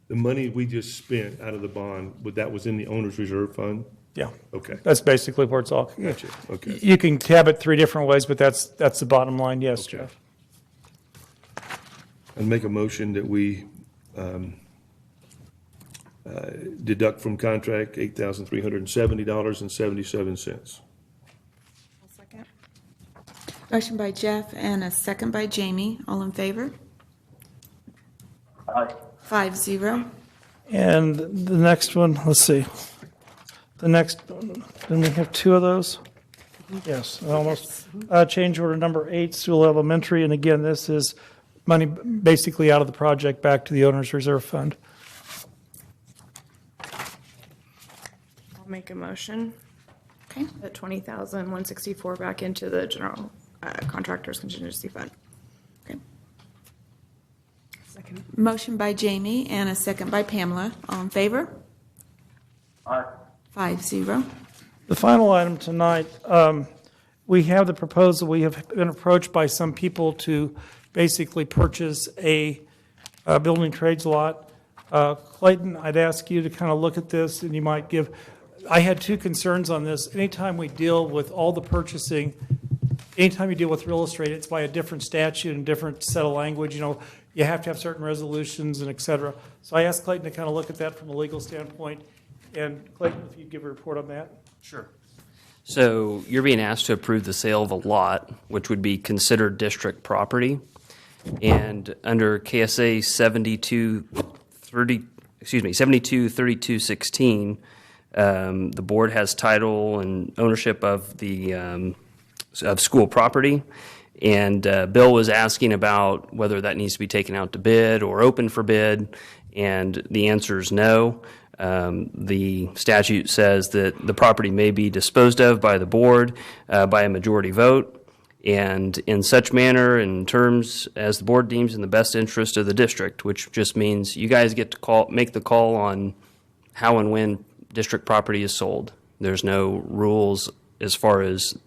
the money we just spent out of the bond, that was in the owner's reserve fund? Yeah. Okay. That's basically where it's all. Gotcha. Okay. You can tab it three different ways, but that's the bottom line. Yes, Okay. Jeff. I'd make a motion that we deduct from contract $8,370.77. I'll second. Motion by Jeff and a second by Jamie. All in favor? Aye. 5-0. And the next one, let's see. The next, then we have two of those? Yes, almost. Change order number 8, Sewell Elementary, and again, this is money basically out of the project back to the owner's reserve fund. I'll make a motion. Okay. At 20,164 back into the general contractor's contingency fund. Okay. Motion by Jamie and a second by Pamela. All in favor? Aye. 5-0. The final item tonight, we have the proposal, we have been approached by some people to basically purchase a building trades lot. Clayton, I'd ask you to kind of look at this, and you might give, I had two concerns on this. Anytime we deal with all the purchasing, anytime you deal with real estate, it's by a different statute and different set of language. You know, you have to have certain resolutions and et cetera. So I asked Clayton to kind of look at that from a legal standpoint. And Clayton, if you'd give a report on that. Sure. So you're being asked to approve the sale of a lot, which would be considered district property. And under KSA 723216, the board has title and ownership of the of school property. And Bill was asking about whether that needs to be taken out to bid or open for bid, and the answer is no. The statute says that the property may be disposed of by the board by a majority vote, and in such manner and terms as the board deems in the best interest of the district, which just means you guys get to make the call on how and when district property is sold. There's no rules as far as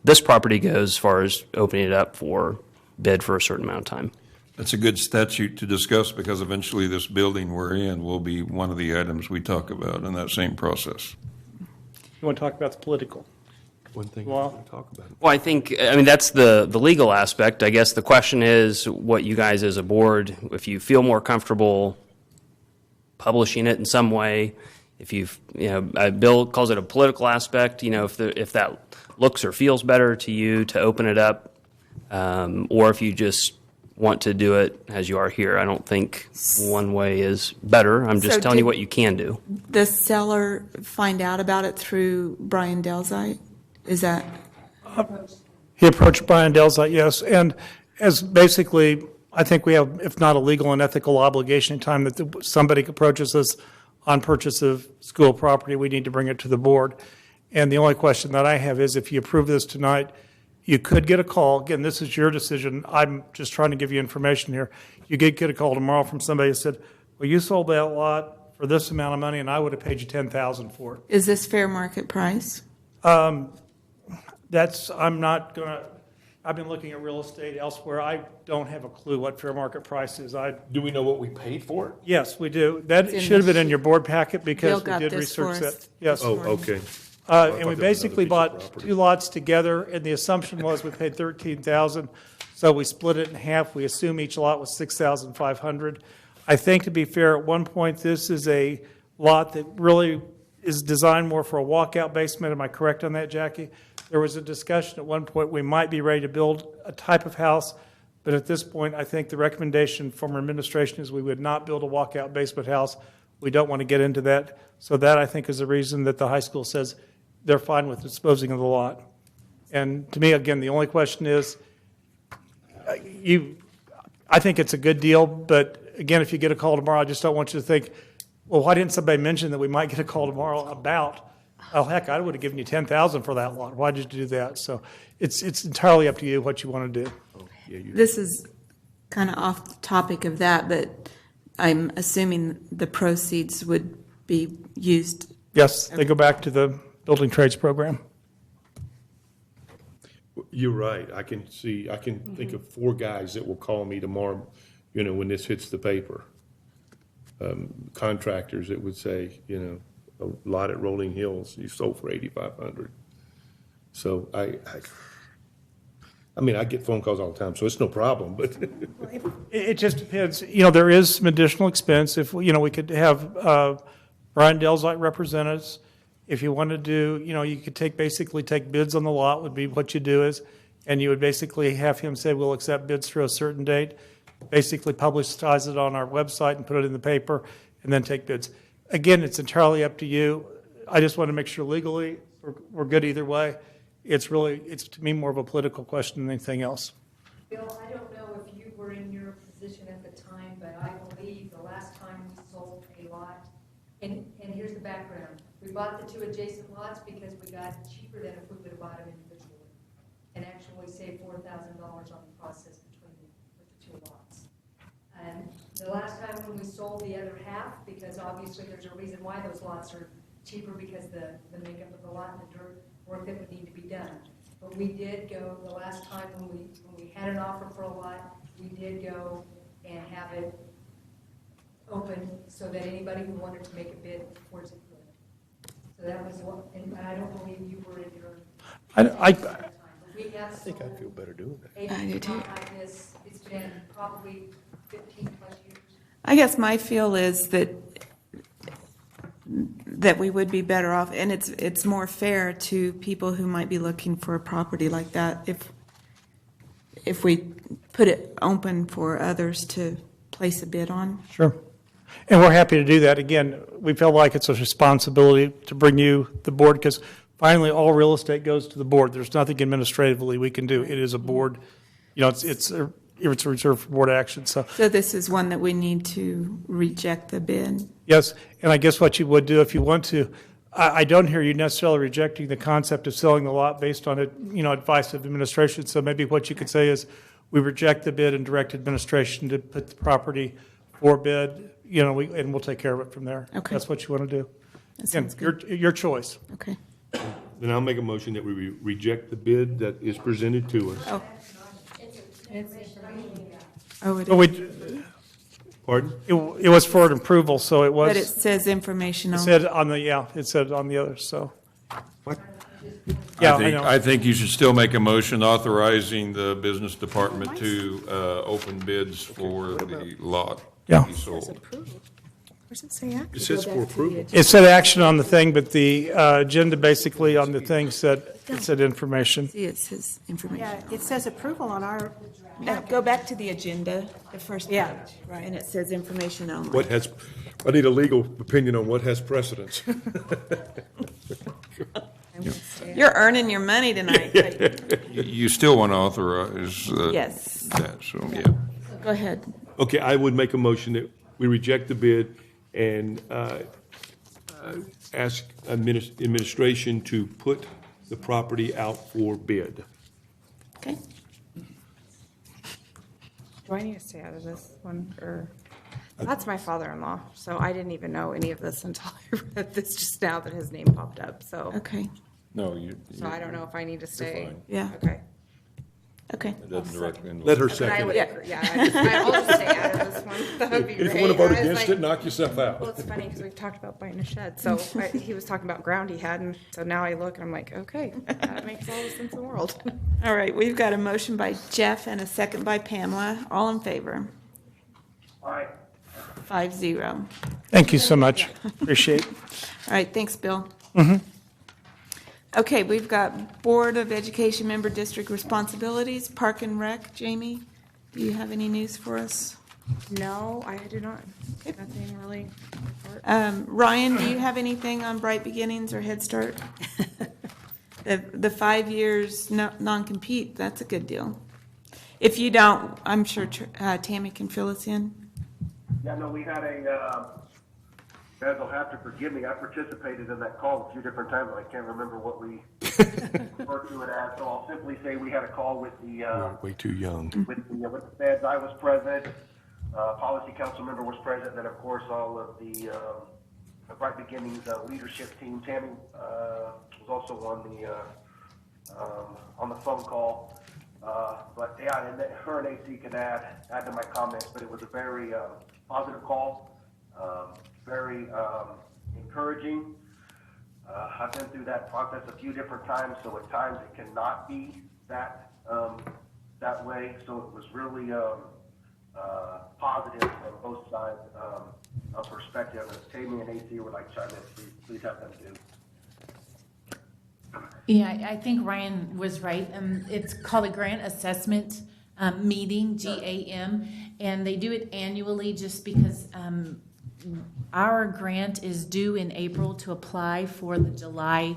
this property goes, as far as opening it up for bid for a certain amount of time. That's a good statute to discuss because eventually this building we're in will be one of the items we talk about in that same process. You want to talk about the political? One thing Well- I want to talk about. Well, I think, that's the legal aspect. I guess the question is what you guys as a board, if you feel more comfortable publishing it in some way, if Bill calls it a political aspect, if that looks or feels better to you to open it up, or if you just want to do it as you are here. I don't think one way is better. I'm just So telling you did- what you can do. The seller find out about it through Brian Delzite? Is that? He approached Brian Delzite, yes, and as basically, I think we have, if not a legal and ethical obligation in time that somebody approaches us on purchase of school property, we need to bring it to the board. And the only question that I have is if you approve this tonight, you could get a call. Again, this is your decision. I'm just trying to give you information here. You could get a call tomorrow from somebody that said, well, you sold that lot for this amount of money and I would have paid you $10,000 for it. Is this fair market price? I'm not going to, I've been looking at real estate elsewhere. I don't have a clue what fair market price is. Do we know what we paid for it? Yes, we do. That It's in should have the been in your board packet because Bill we got did this for research us. that. Yes. Oh, okay. And we basically bought two lots together, and the assumption was we paid $13,000, so we split it in half. We assume each lot was $6,500. I think, to be fair, at one point, this is a lot that really is designed more for a walkout basement. Am I correct on that, Jackie? There was a discussion at one point we might be ready to build a type of house, but at this point, I think the recommendation from our administration is we would not build a walkout basement house. We don't want to get into that. So that, I think, is the reason that the high school says they're fine with disposing of the lot. And to me, again, the only question is, I think it's a good deal, but again, if you get a call tomorrow, I just don't want you to think, well, why didn't somebody mention that we might get a call tomorrow about, oh, heck, I would have given you $10,000 for that lot. Why did you do that? So it's entirely up to you what you want to do. This is kind of off topic of that, but I'm assuming the proceeds would be used. Yes, they go back to the building trades program. You're right. I can think of 4 guys that will call me tomorrow, when this hits the paper. Contractors that would say, a lot at Rolling Hills, you sold for $8,500. So I get phone calls all the time, so it's no problem, but. It just depends. There is some additional expense. If, we could have Brian Delzite represent us. If you want to do, you could basically take bids on the lot would be what you do is, and you would basically have him say, we'll accept bids through a certain date, basically publicize it on our website and put it in the paper, and then take bids. Again, it's entirely up to you. I just want to make sure legally we're good either way. It's to me more of a political question than anything else. Bill, I don't know if you were in your position at the time, but I believe the last time we sold a lot, and here's the background. We bought the 2 adjacent lots because we got cheaper than if we would have bought them individually, and actually saved $4,000 on the process with the 2 lots. And the last time when we sold the other half, because obviously there's a reason why those lots are cheaper, because the makeup of the lot and the dirt work that would need to be done. But we did go, the last time when we had an offer for a lot, we did go and have it open so that anybody who wanted to make a bid towards it could. So that was what, and I don't believe you were in your. I think I'd feel better doing that. I do too. Like this, it's been probably 15 plus years. I guess my feel is that we would be better off, and it's more fair to people who might be looking for a property like that if we put it open for others to place a bid on. Sure. And we're happy to do that. Again, we feel like it's a responsibility to bring you the board, because finally all real estate goes to the board. There's nothing administratively we can do. It is a board, it's reserved for board action. So this is one that we need to reject the bid. yes, and I guess what you would do if you want to, I don't hear you necessarily rejecting the concept of selling the lot based on advice of administration. So maybe what you could say is, we reject the bid and direct administration to put the property for bid, and we'll take care of it from there. Okay. That's what you want to do. That sounds Again, good. your choice. Okay. Then I'll make a motion that we reject the bid that is presented to us. Oh. It But is. Pardon? it was for an approval, so it was. But it says information It on. said on the other, so. Yeah, I know. I think you should still make a motion authorizing the business department to open bids for the lot Yeah. to be sold. Where's it say action? It says for approval. It said action on the thing, but the agenda basically on the thing said information. See, it says information. Yeah, it says approval on our, Go back to the agenda, the first page. Yeah. Right. And it says information only. I need a legal opinion on what has precedence. You're earning your money tonight. but- You still want to authorize Yes. that, so, yeah. Go ahead. Okay, I would make a motion that we reject the bid and ask administration to put the property out for bid. Okay. Do I need to stay out of this one, or? That's my father-in-law, so I didn't even know any of this until I read this just now that his name popped up, so. Okay. No, So I don't know if I need to stay. fine. Yeah. Okay. Okay. It doesn't directly involve. Let her But I second would it. agree, I'll just stay out of this one. That would be great. If you want to vote I was against like- it, knock yourself Well, out. it's funny because we've talked about buying a shed, so he was talking about ground he had, and so now I look and I'm like, okay, that makes all the sense in the world. All right, we've got a motion by Jeff and a second by Pamela. All in favor? Aye. 5-0. Thank you so much. Appreciate it. All right, thanks, Bill. Okay, we've got Board of Education Member District Responsibilities, Park and Rec. Jamie, do you have any news for us? No, I do not. Nothing really. Ryan, do you have anything on Bright Beginnings or Head Start? The 5 years non-compete, that's a good deal. If you don't, I'm sure Tammy can fill us in. Yeah, no, we had you guys will have to forgive me, I participated in that call a few different times, I can't remember what we referred to it as, so I'll simply say we had a call with the, Way too young. with the feds. I was present, policy council member was present, and then of course all of the Bright Beginnings leadership team. Tammy was also on the phone call. But yeah, and her and AC can add to my comments, but it was a very positive call, very encouraging. I've been through that process a few different times, so at times it cannot be that way. So it was really positive from both sides of perspective. If Tammy and AC would like to chime in, please have them do. Yeah, I think Ryan was right. It's called a grant assessment meeting, GAM, and they do it annually just because our grant is due in April to apply for the July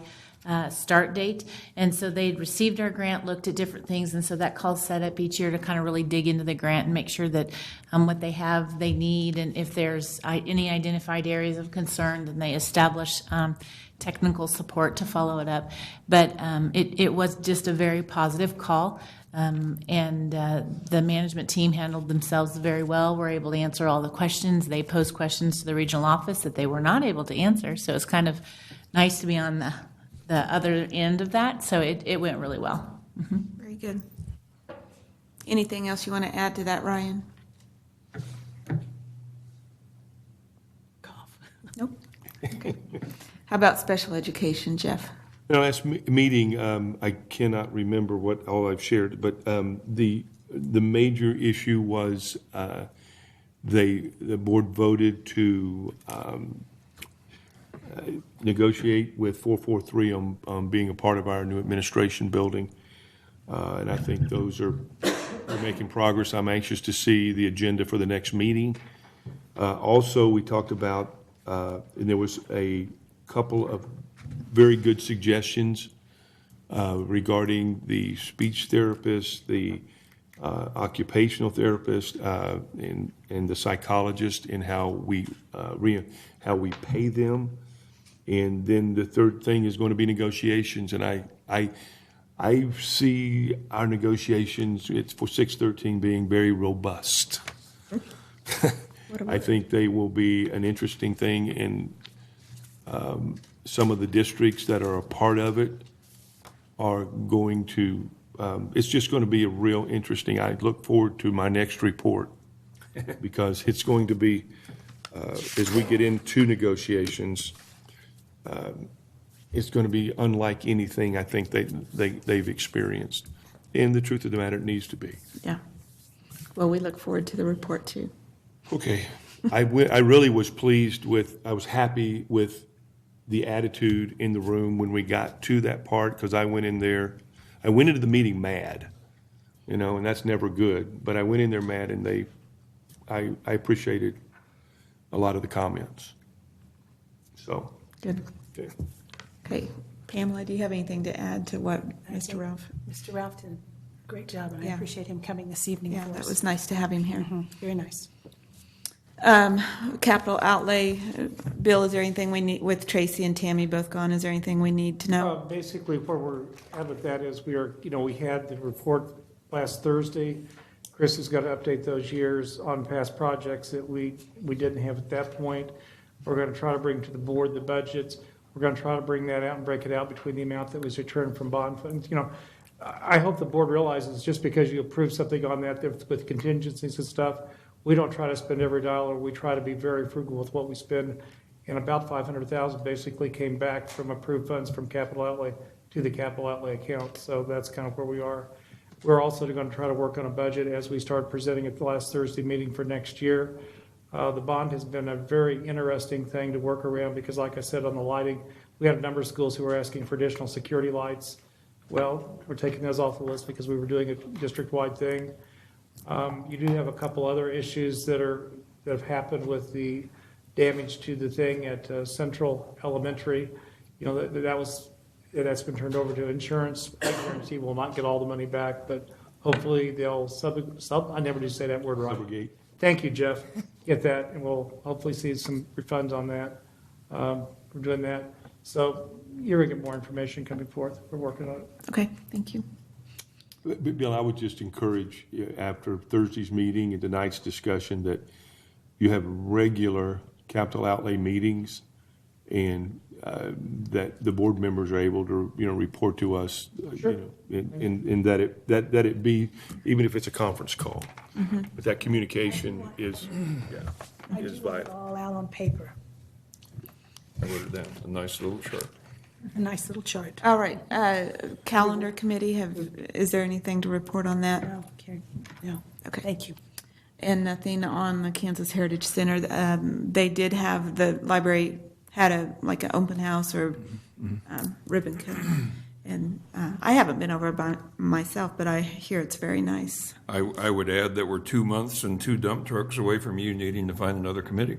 start date. And so they'd received our grant, looked at different things, and so that call's set up each year to kind of really dig into the grant and make sure that what they have, they need, and if there's any identified areas of concern, then they establish technical support to follow it up. But it was just a very positive call. And the management team handled themselves very well. Were able to answer all the questions. They posed questions to the regional office that they were not able to answer. So it's kind of nice to be on the other end of that. So it went really well. Very good. Anything else you want to add to that, Ryan? Cough. Nope. Okay. How about special education, Jeff? In our last meeting, I cannot remember what all I've shared, but the major issue was the board voted to negotiate with 443 on being a part of our new administration building, and I think those are making progress. I'm anxious to see the agenda for the next meeting. Also, we talked about, and there was a couple of very good suggestions regarding the speech therapist, the occupational therapist, and the psychologist, and how we pay them. And then the third thing is going to be negotiations. And I see our negotiations, it's for 613, being very robust. I think they will be an interesting thing, and some of the districts that are a part of it are going to, it's just going to be a real interesting, I look forward to my next report, because it's going to be, as we get into negotiations, it's going to be unlike anything I think they've experienced. And the truth of the matter, it needs to be. Yeah. Well, we look forward to the report too. Okay. I really was pleased with, I was happy with the attitude in the room when we got to that part, because I went into the meeting mad, and that's never good. But I went in there mad, and I appreciated a lot of the comments. So. Good. Okay. Okay. Pamela, do you have anything to add to what Mr. Ralph? Mr. Ralph did a great job, and I Yeah. appreciate him coming this evening Yeah, for that us. was nice to have him here. Very nice. Capital outlay, Bill, is there anything we need, with Tracy and Tammy both gone, is there anything we need to know? Basically, where we're at with that is we had the report last Thursday. Chris has got to update those years on past projects that we didn't have at that point. We're going to try to bring to the board the budgets. We're going to try to bring that out and break it out between the amount that was returned from bond funds. I hope the board realizes just because you approve something on that with contingencies and stuff, we don't try to spend every dollar. We try to be very frugal with what we spend. And about $500,000 basically came back from approved funds from capital outlay to the capital outlay account. So that's kind of where we are. We're also going to try to work on a budget as we start presenting at the last Thursday meeting for next year. The bond has been a very interesting thing to work around because, like I said, on the lighting, we had a number of schools who were asking for additional security lights. Well, we're taking those off the list because we were doing a district-wide thing. You do have a couple other issues that have happened with the damage to the thing at Central Elementary. That's been turned over to insurance. I guarantee we'll not get all the money back, but hopefully they'll I never do say that word right. Subrogate. Thank you, Jeff. Get that, and we'll hopefully see some refunds on that. We're doing that. So you're going to get more information coming forth. We're working on it. Okay, thank you. Bill, I would just encourage, after Thursday's meeting and tonight's discussion, that you have regular capital outlay meetings, and that the board members are able to, report to us, Sure. and that it be, even if it's a conference call, but that communication is I do is want it vital. all out on paper, I wrote it down, a nice little chart. a nice little chart. All right, calendar committee, is there anything to report on that? No, Carrie, no. Okay. Thank you. And nothing on the Kansas Heritage Center. They did have, the library had an open house or ribbon cutting. And I haven't been over by myself, but I hear it's very nice. I would add that we're 2 months and 2 dump trucks away from you needing to find another committee.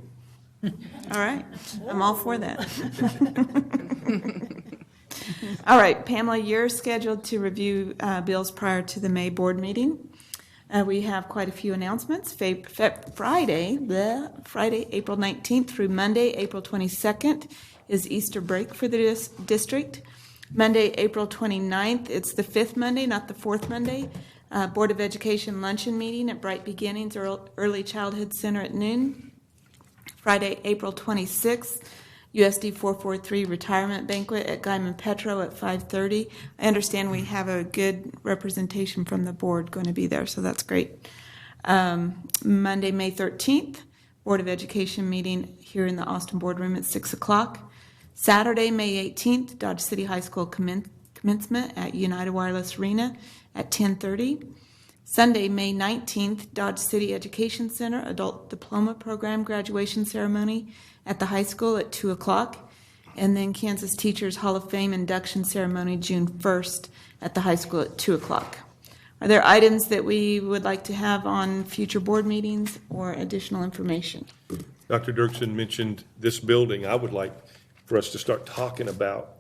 All right, I'm all for that. All right, Pamela, you're scheduled to review bills prior to the May board meeting. We have quite a few announcements. Friday, April 19th through Monday, April 22nd is Easter break for the district. Monday, April 29th, it's the fifth Monday, not the fourth Monday. Board of Education luncheon meeting at Bright Beginnings Early Childhood Center at noon. Friday, April 26th, USD 443 retirement banquet at Guyman Petro at 5:30. I understand we have a good representation from the board going to be there, so that's great. Monday, May 13th, Board of Education meeting here in the Austin boardroom at 6 o'clock. Saturday, May 18th, Dodge City High School commencement at United Wireless Arena at 10:30. Sunday, May 19th, Dodge City Education Center Adult Diploma Program graduation ceremony at the high school at 2 o'clock. And then Kansas Teachers Hall of Fame induction ceremony June 1st at the high school at 2 o'clock. Are there items that we would like to have on future board meetings or additional information? Dr. Dirksen mentioned this building. I would like for us to start talking about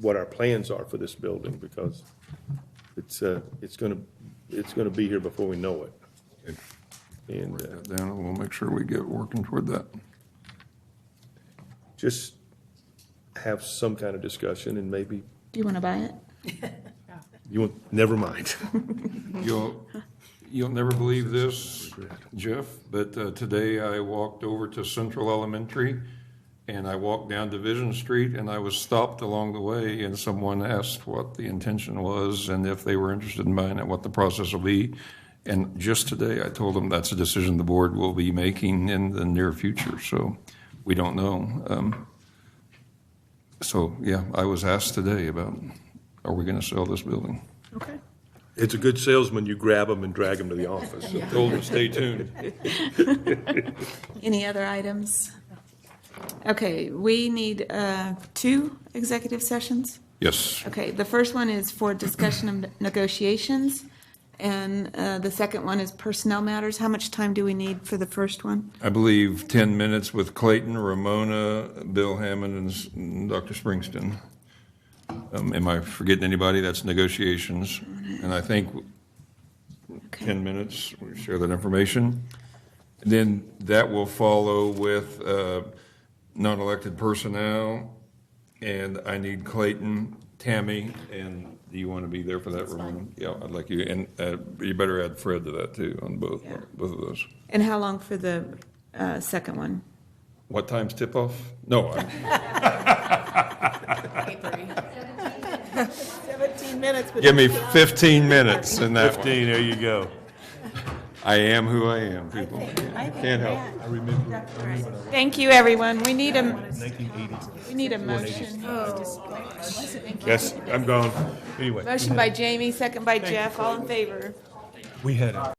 what our plans are for this building, because it's going to be here before we know it. And Write that down, and we'll make sure we get working toward that. just have some kind of discussion, and maybe Do you want to buy it? you won't, never mind. You'll never believe this, Jeff, but today I walked over to Central Elementary, and I walked down Division Street, and I was stopped along the way, and someone asked what the intention was and if they were interested in buying it, what the process will be. And just today, I told them that's a decision the board will be making in the near future, so we don't know. So, yeah, I was asked today about, are we going to sell this building? Okay. It's a good salesman. You grab them and drag them to the office. I told them, stay tuned. Any other items? Okay, we need 2 executive sessions. Yes. Okay, the first one is for discussion of negotiations, and the second one is personnel matters. How much time do we need for the first one? I believe 10 minutes with Clayton, Ramona, Bill Hammond, and Dr. Springston. Am I forgetting anybody? That's negotiations. And I think 10 minutes, we share that information. Then that will follow with non-elected personnel, and I need Clayton, Tammy, and do you want to be there for that, Ramona? Yeah, I'd like you, and you better add Fred to that too, on both of those. And how long for the second one? What time's tip-off? No. 17 minutes. Give me 15 minutes in that 15, there you go. I am who I am, people. Can't help. I remember. Thank you, everyone. We need a motion. Yes, I'm gone. Anyway. Motion by Jamie, second by Jeff. All in favor? We had it.